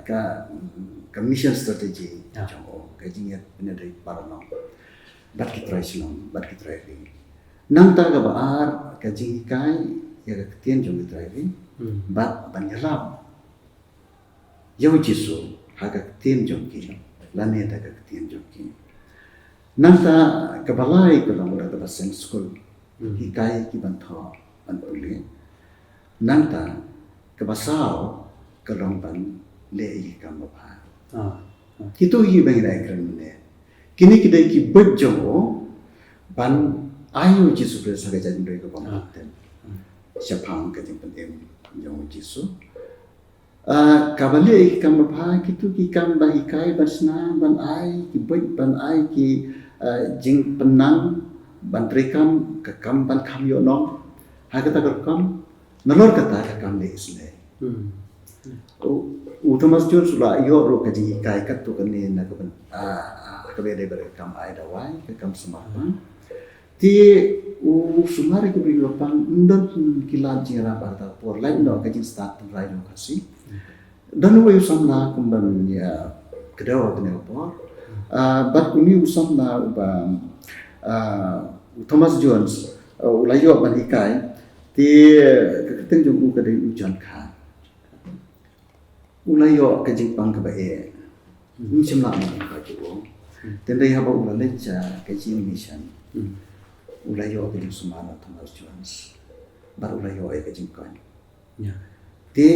ka mission strategy jong ka jing ya pene dei parla bat ki try silong bat ki try ri nang ta ka baar ka jing kai ya ka tien jong ki try ri bat ban yalap yau jisu ha ka tien jong ki lane ta ka tien jong ki nang ta ka balai ka lang ra ka sen school ki kai ki ban tho ban uli nang ta ka basao ka long ban le yi ka ma ba Kita ini mengenai kerana kini kita ki berjauh ban ayu Yesus Kristus sahaja jadi mereka pembantu siapa yang kerja penting jauh Yesus kabali ikam apa kita ki ikam bah ikai bersna ban ay ki ban ay ki jing penang ban rekam kekam ban kam yo nong hakata kekam nalor kata kekam le isle Thomas Jones sudah iyo ro kaji kai kat tu kan ni nak kan kabede berekam ai dawai kekam semapang ti sumari ko bigi pang ndon kilan jira barta por lain do kaji start rai do kasi dan wo yusam na kumban ya kedawa kene por but uni usam na ba Thomas Jones ulayo ban ikai ti keteng jung ka dei ujan kha ulayo ka jingpang ka bae sim la ma ka ju ten dei haba ula lecha ka jing mission ulayo ka jing sumana Thomas Jones bar ulayo ka jing kan ya te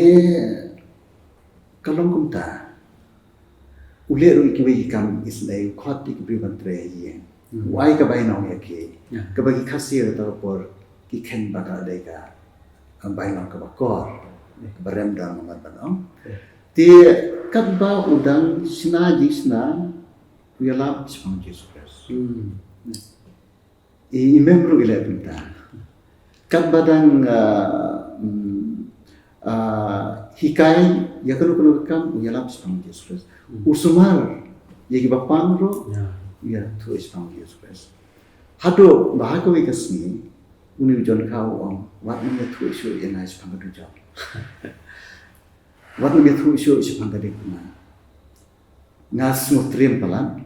kalong kumta ule ru ki wi kam islay khot ki bi ban tre ye wai ka bai nong ya ki ka bagi khasir ta por ki khen ba ka dei ka bai nong ka ba kor barem dang ma ban ong ti kat ba udang sina jisna uyalap spang Jesus Christ I membro ile pinta kat badang hikai ya kanu kam uyalap spang Jesus Christ usumar yagi bapang ro ya tu spang Jesus Christ hado bahagawi kasni uni jon kau om wat me tu isu ina spang du job wat me tu isu spang de kuna ngas nutriem palan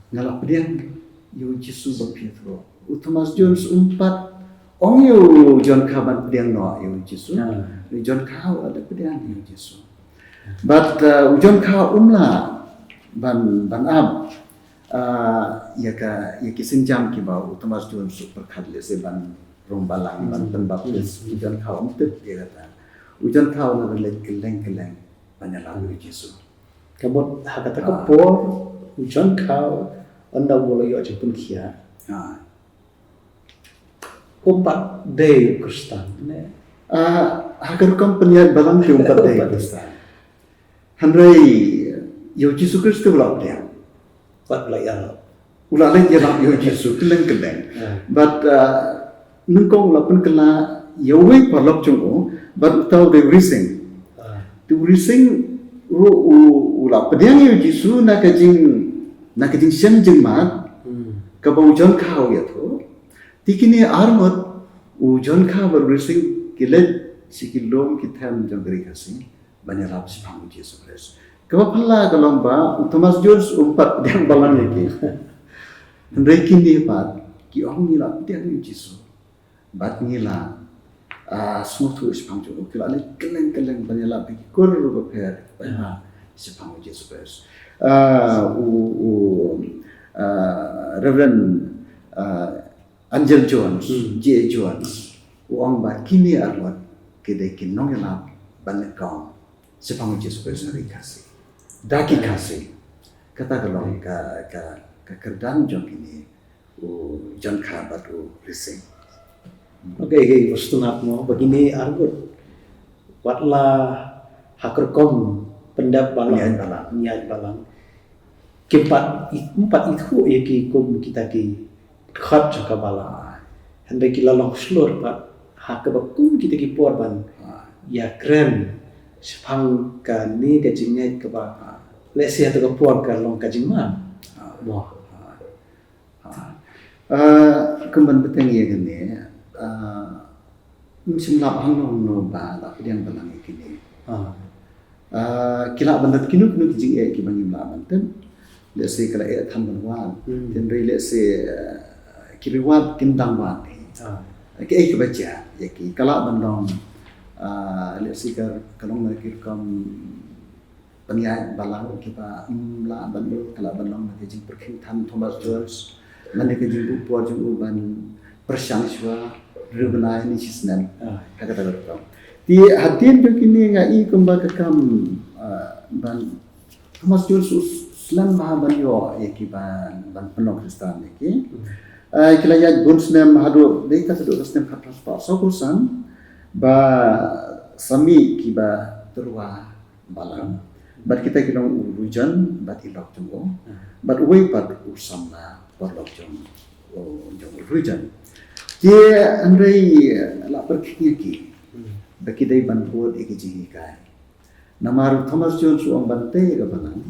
ngalap diang yo jisu bapitro Thomas Jones umpat ong yo jon kaban diang no yo jisu jon kau ada diang yo jisu but jon kau umla ban ab ya ki sinjam ki bau Thomas Jones super khadle se ban rombalang ban baptis jon kau umtet dia kata ujan kau na keleng banyalah jisu kabut hakata ka por ujan kau anda boleh yo jepun kia umpat day Kristen ne agar kam penyat balang ke umpat day Kristen handrai yo Yesus Kristus ulah dia pat layar ulah lain dia nak yo Yesus keleng but nungkong ulah pun kena yo we parlok chungo but tau de rising tu rising ulah pediang yo Yesus nak kajing siang jengmat kabau jon kau ya tu tikini armot ujon kau berising kilet sikilom kitam jangri kasih banyak lap sipang Yesus Kristus kau pala kalamba Thomas Jones umpat yang balang lagi hendai kini pat ki ong nila dia Yesus bat nila semua tu sipang jo kila le keleng banyak lap ki kur beper banyak sipang Yesus Kristus Reverend Angel Jones, J. Jones, uang ba kini arwat kedai kinong elap banekong sepang Yesus Kristus kasih, daki kasih, kata kalau ka kerdan jong ini, jan kabat rising. Okay, wastu nak mo begini argut, watlah hakerkom pendap balang, niat balang. Keempat itu ya ki kum kita ki khat jaka bala hendai ki lalong slur pat hak bakum kita ki porban ya kren sepang ka ni ka jingai ka ba lesi atau ka por ka long ka jingman mo kemban beteng ya gini musim lap hang no ba lap yang balang kini kila bandat kinu kijing ki bangim la manten let's say kalau tham ban then let's say kiriwat kindang wan cái baca ya ki kalau bandong let's say kalau mereka kam pengiat balang kita la bandung kalau bandong mereka jing perkhidmatan tham Thomas Jones mereka jing upor jing uban persyangshwa rebenai ni sisnan kata kata di hadian jo kini ngai kembang kam ban Thomas Jones Islam mahaban yo ya ki ban penuh Kristen ya ki Kilayat bunsnem hadu data sadu sistem transport sokusan ba sami kiba terwa balang bat kita kilong urujan bat ilok jumbo bat uwe bat usamna porlok jum jum urujan dia andrei la perkini ki baki dai banpur ikiji kai namar Thomas Jones uang bante ga balang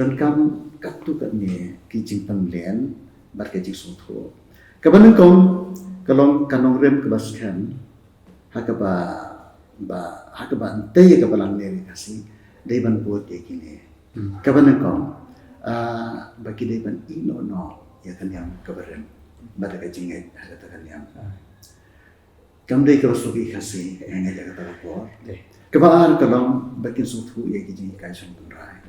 dan kam katu katne kijing penglian berkecik suatu. Kebenaran kalau kanong rem kebaskan, hakaba ante kebalang neri kasih, deban buat ya kini. Kebenaran bagi deban ino ya kan yang kebenaran, pada kecingnya ada kan yang. Kamdai kerasuki kasih yang ada kata lapor. Kebenaran kalau bagi suatu ya kini kaisang tunrai.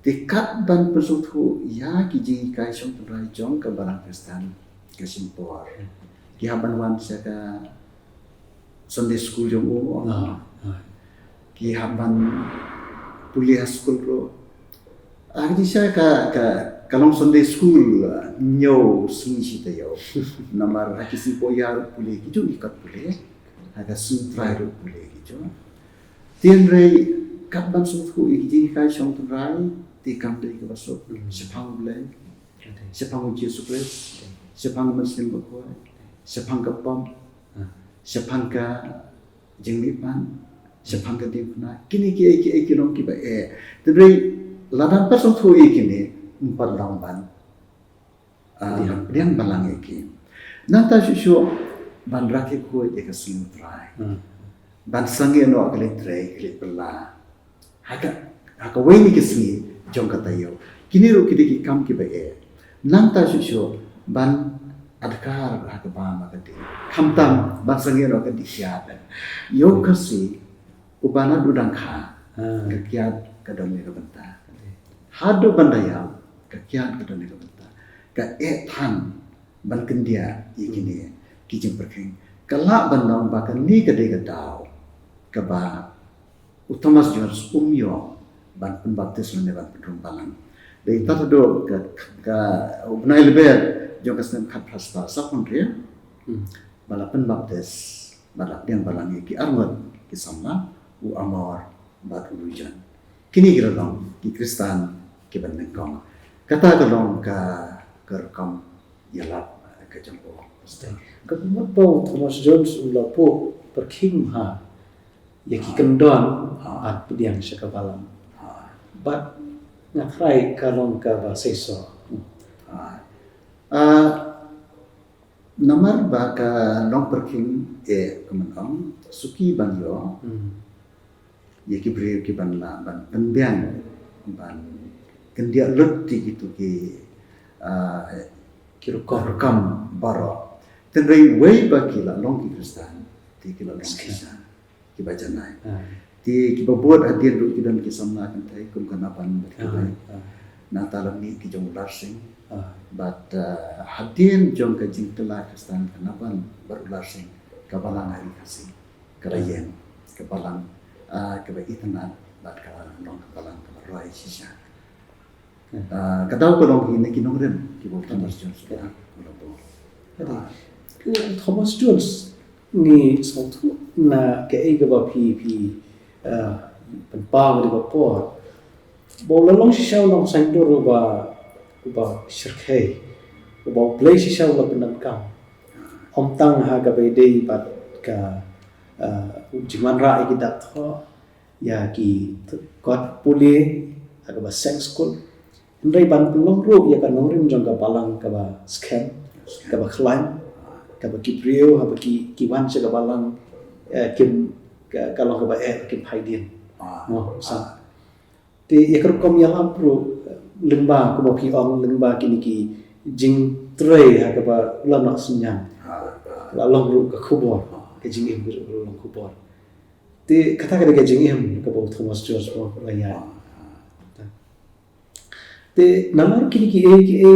Dekat ban pesutu ya kiji kai song turai jong ke barang Kristen ke simpor. Ki haban wan saka Sunday school jong ki haban kuliah school ro. Aki saya kalong Sunday school nyo sing sita yo. Namar haki simpo ya kuliah kijo ikat kuliah. Aga sutrai ro kuliah kijo. Tien rei kat ban sutu kiji kai song turai tikam dari kebasok, sepang belai, sepang uji sukres, sepang mesin berkuat, sepang kepom, sepang ke jenglipan, sepang ke timpna. Kini ki long ki ba tapi ladang pasong thui kini empat lamban, yang balang ki. Nanta susu ban rakit kuat jika sinutrai, ban sangi no akalitrai kilit bela, haka wei kesini. Jong kata yo, kini ro kidi kam ki bae. Nanta susu ban adkar hak ba ma kadi. Kamtam ban sangi ro kadi siada. Yo kasi ubana dudang kha. Kakiat kadang ni benta. Hado bandaya kakiat kadang ni benta. Ka tan ban kendia ikini kijing perking. Kala bandang bakan ni kadai kadau. Kaba Thomas Jones umyo ban pembaptis lene ban perumpalan. Dari tatu do ke ubnai leber jong kasem khat prasta sapon dia. Bala pembaptis bala yang balangi ki armad ki sama u amor bat urujan. Kini kira dong ki Kristen ki benengkong. Kata kelong ka kerekam yalap ke jempo. Kemudian Thomas Jones ulapo perking ha yaki kendon at pediang sekabalam. But ngakrai kalong ka ba seso. Namar ba ka long perking kemenong suki banyo. Yaki beri ki ban la ban penbiang ban kendia letti gitu ki kirukam baro. Tenrei wei ba kila long ki Kristen ti kila long Kristen ki baca nai. Ti kita buat hadiah dulu kita kisah akan tahu kum kenapan berkibai. Natalam ni kita ularsing, but hadiah jong kajing telah Kristen kenapan berulasing kebalang hari kasih kerayan kebalang kebaikan bat kebalang kebalang keberai sisa. Kadau kalau ini kinong rem kita Thomas Jones sudah kalau Thomas Jones ni satu na kaya ba pi penpang di bawah, bola long sisa long sendor ba syirkai, ba play sisa long penangkang, tang ha gabay bat ka jiman rai kita tho ya ki kot puli aga ba sex school, ndai ban pelong ro ya kan norim jong ka balang ka ba scam, ka ba climb, ka ba kibrio ha ba kiwan sa ka balang kim kalau ke baik kim haidin, no sa. Ti ekor kom yang ampro lengba ko pi ong lengba kini ki jing tre ha ka ba la nak senyang la long ru ka khubor ke jing em ru long khubor te kata ka ke jing em ka ba Thomas George ko la ya te namar kini ki e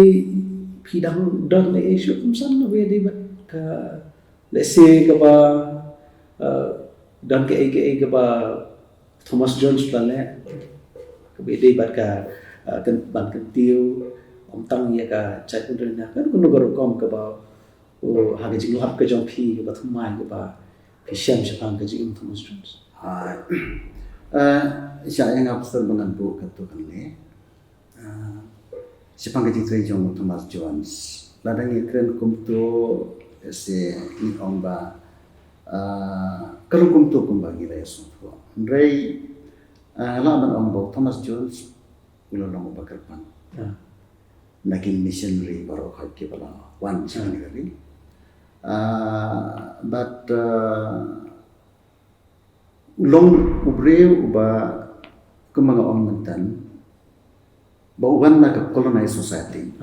pi dang don le shu san no we de ba ka let's say ka ba dan ke ba Thomas Jones la le ka be de ba ka kan ban kan tiu om tang ya ka chai kun na kan kun gor kom ka ba o ha ke jing lap ka jong phi ka ba thumai ka ba phi sham shapang ka jing Thomas Jones siya yang absal bangan bu ka tu kan ne shapang ka jing tre jong Thomas Jones ladang ye kren kum tu se ni ong ba kalung kum ba gi la so tu rei la ban ong bo Thomas Jones ulang bakar pan nakin missionary baru hak ke bala one secondary but ulong ubreu uba kumanga ong mentan ba uban na ka colonized society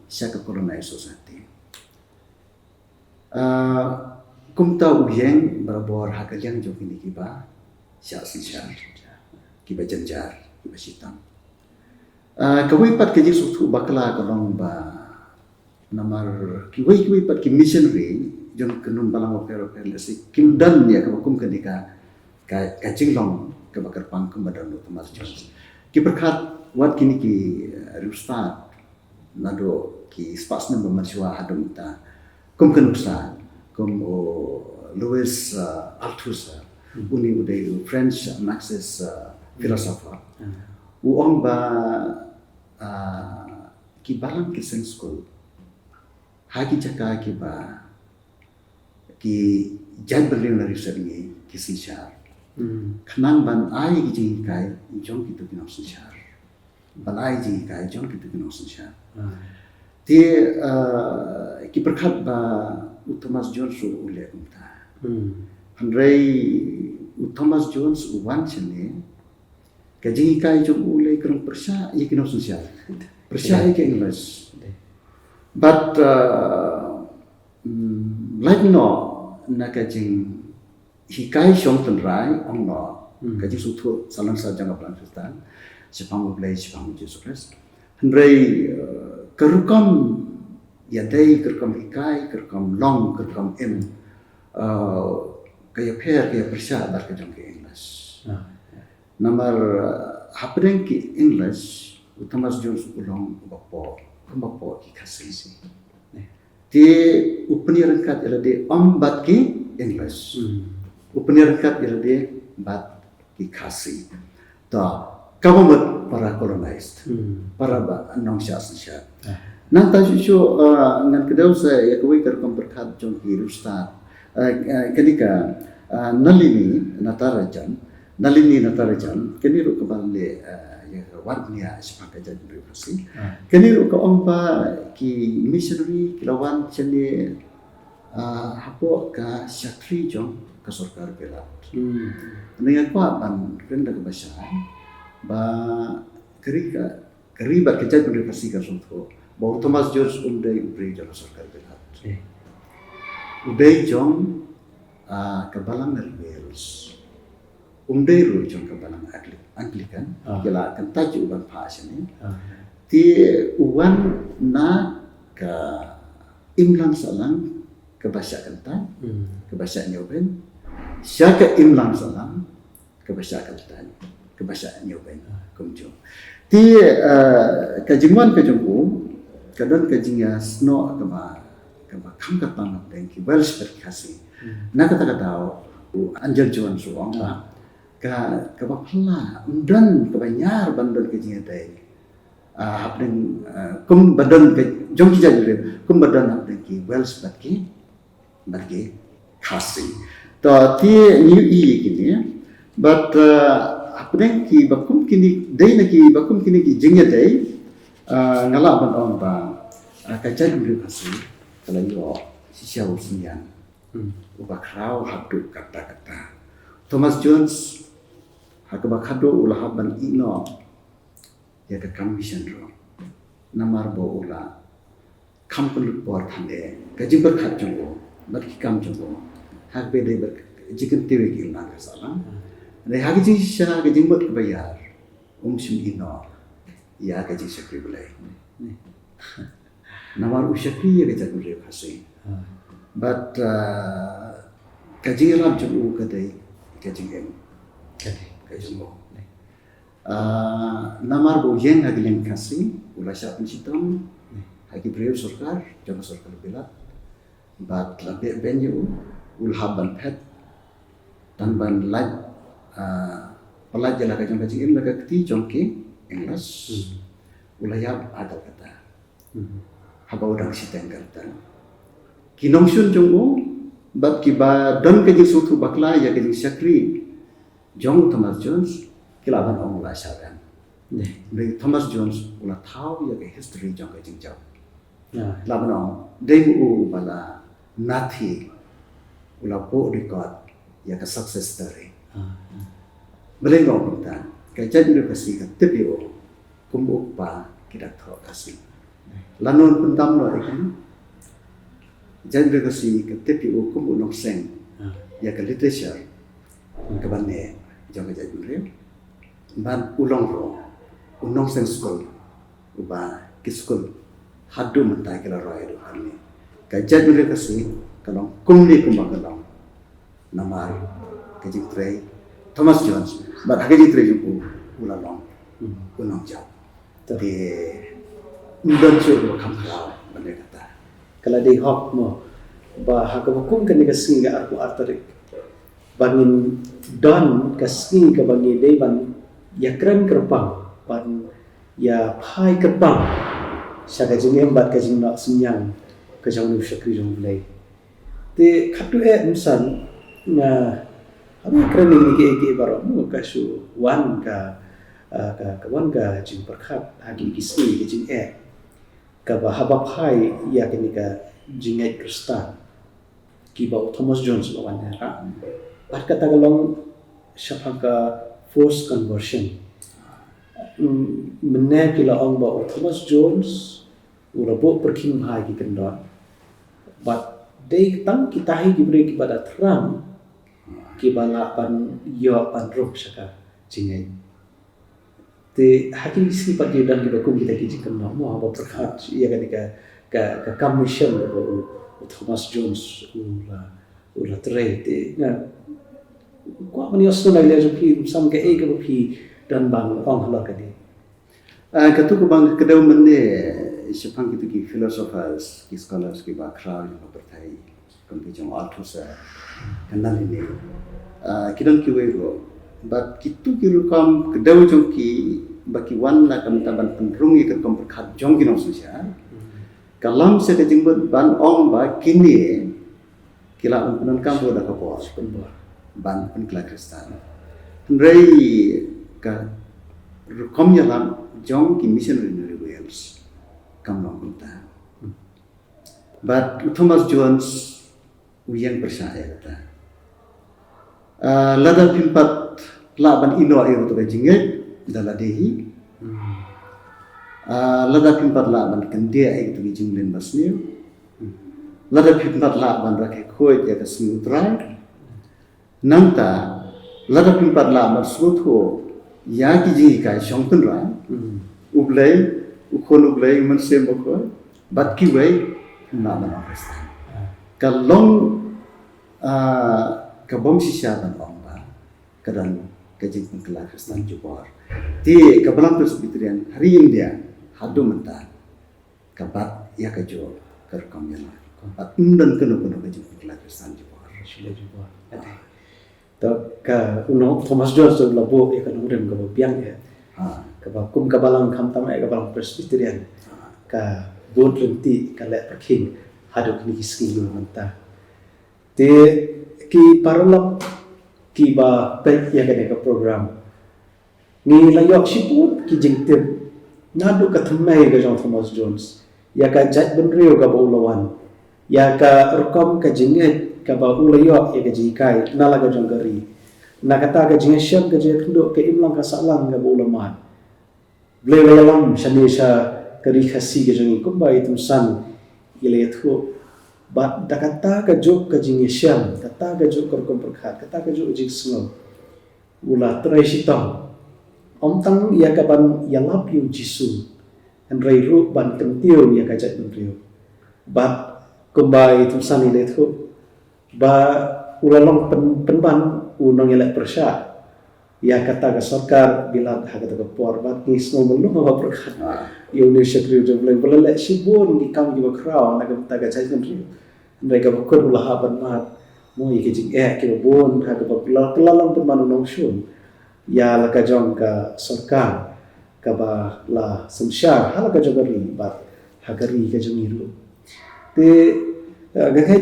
siya ka colonized society kumta ubiyeng barabor hakalyang jo kini kiba siya siya kiba janjar kiba sitam kawai pat ke jisu tu bakla kalong ba namar kiwai pat ki missionary jon kenun balang opero si kim dan ya ka kum kenika ka jinglong ka bakar pang kum badan Thomas Jones ki berkat wat kini ki rustat nado ki spas number marswa hadum ta kum kenusa kum Louis Althusser uni udai French Marxist philosopher uong ba ki balang ki sen school hagi jaka ki ba ki jan berlin na research ni ki sinchar khnang ban ai ki jing kai jong ki tu ki no sinchar ban ai jing kai jong ki tu ki no sinchar ti ki berkat ba Thomas Jones ule umta handrei Thomas Jones uwan chene kajing kai jong ule kerong persya ikino sosial persya ke English but like no na kajing hikai shong tenrai ong no kajing sutu salang sa janga Pakistan sepang play sepang Jesus handrei kerukam ya dei kerukam hikai kerukam long kerukam em kaya pair kaya persya bar kajong ke English Nomor hapdeng ki English Thomas Jones ulong bapo ki kasih ti upniran kat elade bat ki English upniran kat elade bat ki kasih ta kawamat para colonized para ba nong sya nang ta shu ngan kedau sa ya kawai kar komperkat jong ki rustat ketika nalini natarajan kini ru kembali ya warnia sepakai jadi universiti kini ru ke ompa ki missionary kilawan chene hapo ka syakri jong ka sarkar belat dengan pa ban kenda ke bahasa ba keriba ke jadi universiti ka sunto ba Thomas George undai ubri jong sarkar belat udai jong ke balang Wales umdairu jong ka balang Anglican kila kan taji uban paas ni ti uwan na ka imlang salang ke bahasa kentan ke bahasa nyoben sya ka imlang salang ke bahasa kentan ke bahasa nyoben kumjo ti ka jingwan ka jongku kadon ka jingya sno ka ba kam ka pang dengki Welsh perkasi na kata anjal juan suang ka bapla undan ka banyar bandon ke jingai hapden kum bandon ke jong ki jadi kum bandon hapden ki Welsh batki khasi to ti new kini but hapden ki bakum kini dei na ki bakum kini ki jingai dei ngala ban on ba ka jadi khasi kalau yo sisia usian ubah krau hadu kata-kata Thomas Jones hakabakado ulahaban ino ya ka commission ro namar bo ula kam pelut por thande kajing berkat junggo berki kam junggo hak bede ber jikin tiwe gil na kasala ne hak ji sha kajing ber bayar sim ino ya kajing sakri bulai namar usyakri ya kajing ber khase but kajing lam junggo kadai kajing em kajing bo namar bo yen hagilen kasi ula sya pensitam hagi breu sarkar jang sarkar bela bat labe benyu ul haban pet dan ban laj pelaj jala kajang kajing em laga kti jongke englas ula ya ada kata haba udang siteng kata kinong sun jongo bat kiba don kajing sutu bakla ya kajing syakri jong Thomas Jones kilaban ong la sagan ne Thomas Jones ula thau ya ke history jong ka jingjau laban ong dei u bala nathi ula po record ya ka success story beleng ong ta ka jadi kasi ka tepio kumbu pa kita tho kasi lanon pentam no ikan jadi kasi ka tepio kumbu nok seng ya ka literature ka banne jong ka jadi ban ulong ro unong sen school uba ki school hadu mentai kala roy do hanni ka jadule kasi kalong kumli kumbang kalong namar ka jitre Thomas Jones bat ha jitre ju ulalong unong jauh tapi ndon chu kam khala bane kata kala dei hok mo ba ha ka hukum kan ka singa aku artarik bangin don ka singa bangi dei ban ya keren kerbang pan ya pai kerbang syaga jeng embat ka jeng nak senyang ka jang nu syakri jong blai te khatu insan na abi keren ni ke baro mu ka su wan ka wan ka jing perkhat hagi kisni ke jing ka ba haba pai ya ke ni ka jing kristan ki ba Thomas Jones lawan ha bat kata galong syafaka forced conversion menne kila ong ba Thomas Jones ura bo perking hai ki kendon but dei tang kita hi gibre ki pada terang ki bala pan yo pan roh saka jingai te hakim isi pat dan ki bakum kita ki jikan no mo ba perkhat ya ka commission ba Thomas Jones ura tre te na kwa mani osno na ile jopi sam ke ega bopi dan bang ong hala kadi katu ko bang kedaw mende sepang kitu ki philosophers ki scholars ki bakra yo bertai kon ki jong altusa kanal ini kidan ki wego but kitu ki rukam kedaw jong ki baki wan na kam taban penrung ki kom berkhat jong ki no susya kalam se ke jingbat ban ong ba kini kila unan kam boda ka pos ban penkla Kristen. Rei ka rukom yalam jong ki missionary Wales kam long kunta. But Thomas Jones uyang percaya kata. Lada pimpat laban ino ayo to jinget dala dehi. Lada pimpat laban kendia ayo to jinglen basniu. Lada pimpat laban rakyat khoi ya ka smutrai. Nangta lada pimpat la marsutho ya ki ji kai shongtun ra ublai ukon ublai manse moko bat ki wei na na Pakistan kalong ka bom sisya ban ong ba kadan ka jing pengkela Kristen jubor ti ka balang presbyterian hari India hadu menta ka bat ya ka jo kar kamyana bat undan keno ka jing pengkela Kristen jubor sila jubor ada ka uno Thomas Jones tu labo ya kan urem ka biang ya ka kum ka balang kham tam ka balang presbyterian ka bod renti ka le perking hadok ni skill manta te ki paralok ki ba pet ya ka program ni layok siput ki jingtip nadu ka thamai ka John Thomas Jones ya ka jat benrio ka baulawan ya ka rekom ka jinget ka ba ulayo ya ka jikai nalaga jonggari na kata ka jinget syam ka je kendo ke imlang ka salang ka baulaman blelalam shanisha kari khasi ke jongi kumbai tumsan ile thu bat dakata ka jok ka jing yesham kata ka jok kor perkhat kata ka jok jing sngo ula trai sitong tang ya ka ban yalap yu jisu an rai ru ban kentiu ya ka jat menriu bat kumbai tumsan ile thu ba ulalong penban unang yelek persya ya kata ke sarkar bila kata ke por bat ni snow belum apa perkhat yo ne syakri jo boleh sibun di kam juga kraw nak kata ke cai menriu mereka bukan ulah ban mat mo ye ke jing ke bon ha ke pelalang penban unang syun ya la ka jong ka sarkar ka ba la samsyar hala ka jogari bat hagari ka jongiru te gakai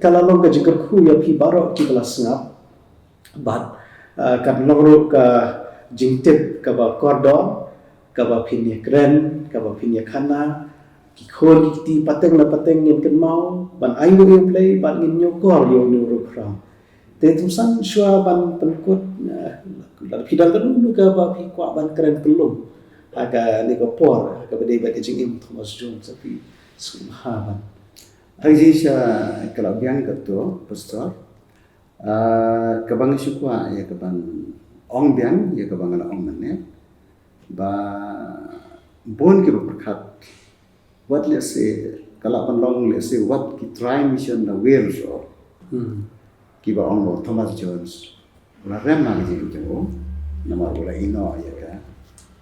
kalalong ka jikar khu ya phi baro ki bala sngap bat ka longro ka jingtip ka ba kordon ka ba phinia kren ka ba phinia khana ki khol ki ti pateng la pateng ngin ken mau ban ai no em play ban ngin nyokor yo no ro kram te tumsan shwa ban penkut la phidang ka dulu ka ba phi kwa ban kren pelum aga ni ko por ka ba dei ba ke jing im Thomas Jones tapi sumha ban Tadi saya kalau biang ketua pastor, kebang syukwa ya kebang ong biang ya kebang ala ong mana, ba bon kita berkat, what let's say kalau penlong let's say what kita try mission the wheels or, kita ong Thomas Jones, ulah rem lagi jauh, nama ulah ino ya kan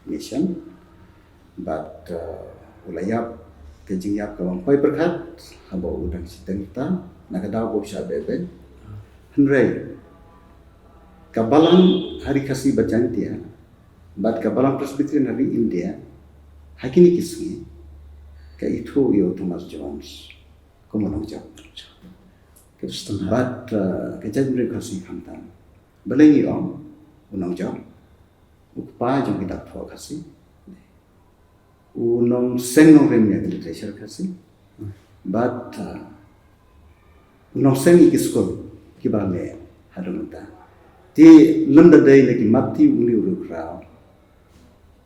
mission, but ulah yap kejing yap kebang pai berkat. Abo udang sitenta nak daw bo siya bebe henry kabalang hari kasi bajantia bat kabalang presbyterian hari India hakini kisni ka itu yo Thomas Jones komonong jawab Kristen bat kejad mereka kasi kantan balengi om unong jawab ukpa jong kita thwa kasi unong senong remnya literature kasi but no semi kiskol kibale hadunta ti landa dai lagi mati uli uru krao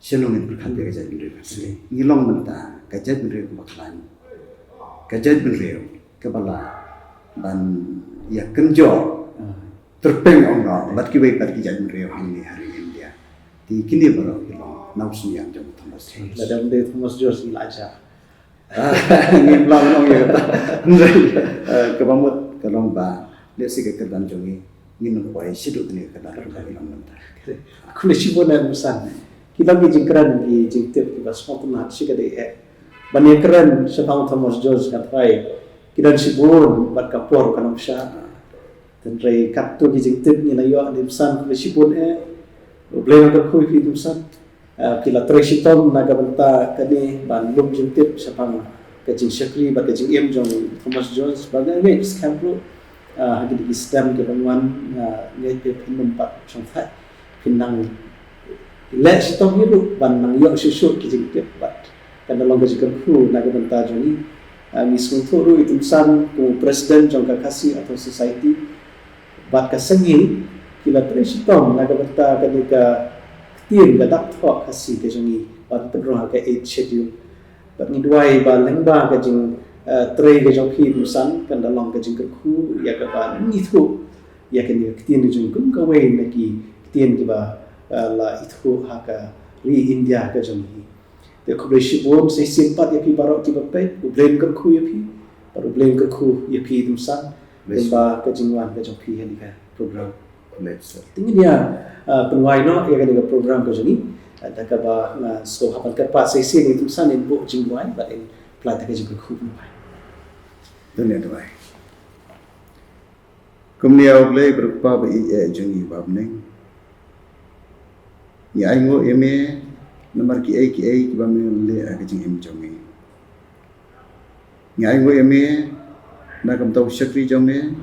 shenongin berkat ya kajat binre kasih ngilong menta kajat binre kumaklan kajat binre kebala ban ya kenjo terpeng ongno bat kibai pat kajat binre hangni hari India ti kini baru ngilong nausu yang jom Thomas Jones ladam de Thomas Jones ilaja ingin belum ya kata, kebamut kalau ba, dia sih kekerdan jongi, ingin mempunyai sidut ni kekerdan kita bilang mentah. Aku ni sibuk nak musan, kita pergi jingkran di jingtip kita semua tu nak sih kadai banyak keren sebang Thomas Jones katai, kita sibuk buat kapur kan usah, dan ray katu di jingtip ni layu di musan aku sibuk boleh nak aku di musan. Kila Tracy Tom naga benta kani bandung jintip sapang kajing syakri ba kajing em jong Thomas Jones bagai wei skamplo hagi di stem ke banguan ngai pe pinum pat chongthai pinang let sitom hiru ban nang yo susu kajing tip bat kan dalam kajing ku naga benta joni misung thuru itu san ku presiden jong kakasi atau society bat kasengi kila Tracy Tom naga benta kani ka tiang gadak thok kasi ke jongi bat pedroh ke 8 schedule bat ni duai ba lengba ke jing tray ke jong hi musan kan dalam ke jing ku ya ka ba ni thu ya ke ni tiang jong kum ka wei na ki tiang ki ba la ithu ha ka ri India ke jong hi te ko bre shi bom se simpat ya pi barok ki ba pe u blame ke ku ya pi baru blame ke ku ya pi musan ba ke jing wan ke jong hi ni ka program tinggi dia penguai no ia kan program ko jeni ada ka ba na so hapan ka pa se se ni tusan in bo jingwai ba in plata ka jing khu bai dunia tu baik kumnia oblei berupa ba jengi babneng ya aingo eme nomor ki ba me le ka jing em jongi ya aingo eme na kam tau syakri jongi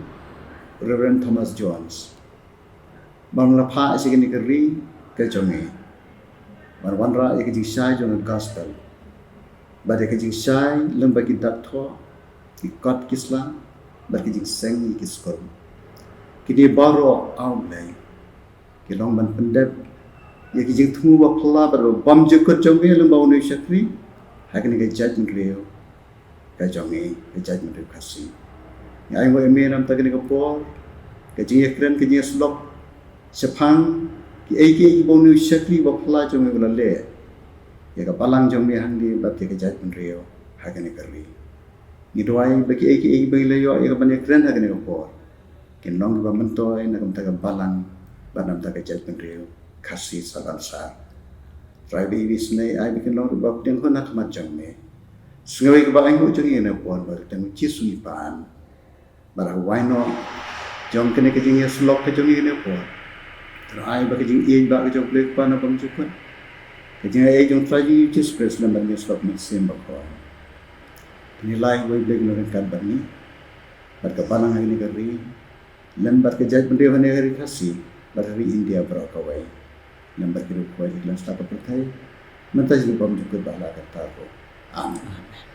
Reverend Thomas Jones Bangla pha sikini keri ke jongi barwanra ek jing sai jong gospel bade ke jing sai lembagi datho ki kot kisla bade jing seng ki skol kini baro aulai ki long ban pendep ye ki jing thumu ba phla bar bam jukut jongi lembau ne shakri Hakan ke judgment rio ka jongi ke judgment rio kasi. Ai mo eme nam ta ke por ke jing ekren ke jing slok sepang ki ki bonu shakri ba phla jongi bula le ya ka palang jongi handi bat ke judgment rio hakan ke ri ni doai bagi ki bagi le yo ya ka ban ekren hakan ke por kin long ba mentoy na kam ta ka balang banam ta ke judgment rio kasi sabansa try baby snai ai bikin long ba ding ko nak macam me sungai ke ba ai ko jongi na por ba tang chi sui pan bara why no jom kene ke jing slok ke jongi ne por trai ba ke jing e ba ke jong plek pa na bang chupat ke jing e jong trai ji chi stress na bang slok me sem ba ko ni lai we blek no kan ba ni bar ka palang ni ke ri lembar ke jaj bende hone hari kasi bar ri India bra ka wai lembar ke ko ji lan sta ka perthai mata ji bam ju ke bala ka ta ko amin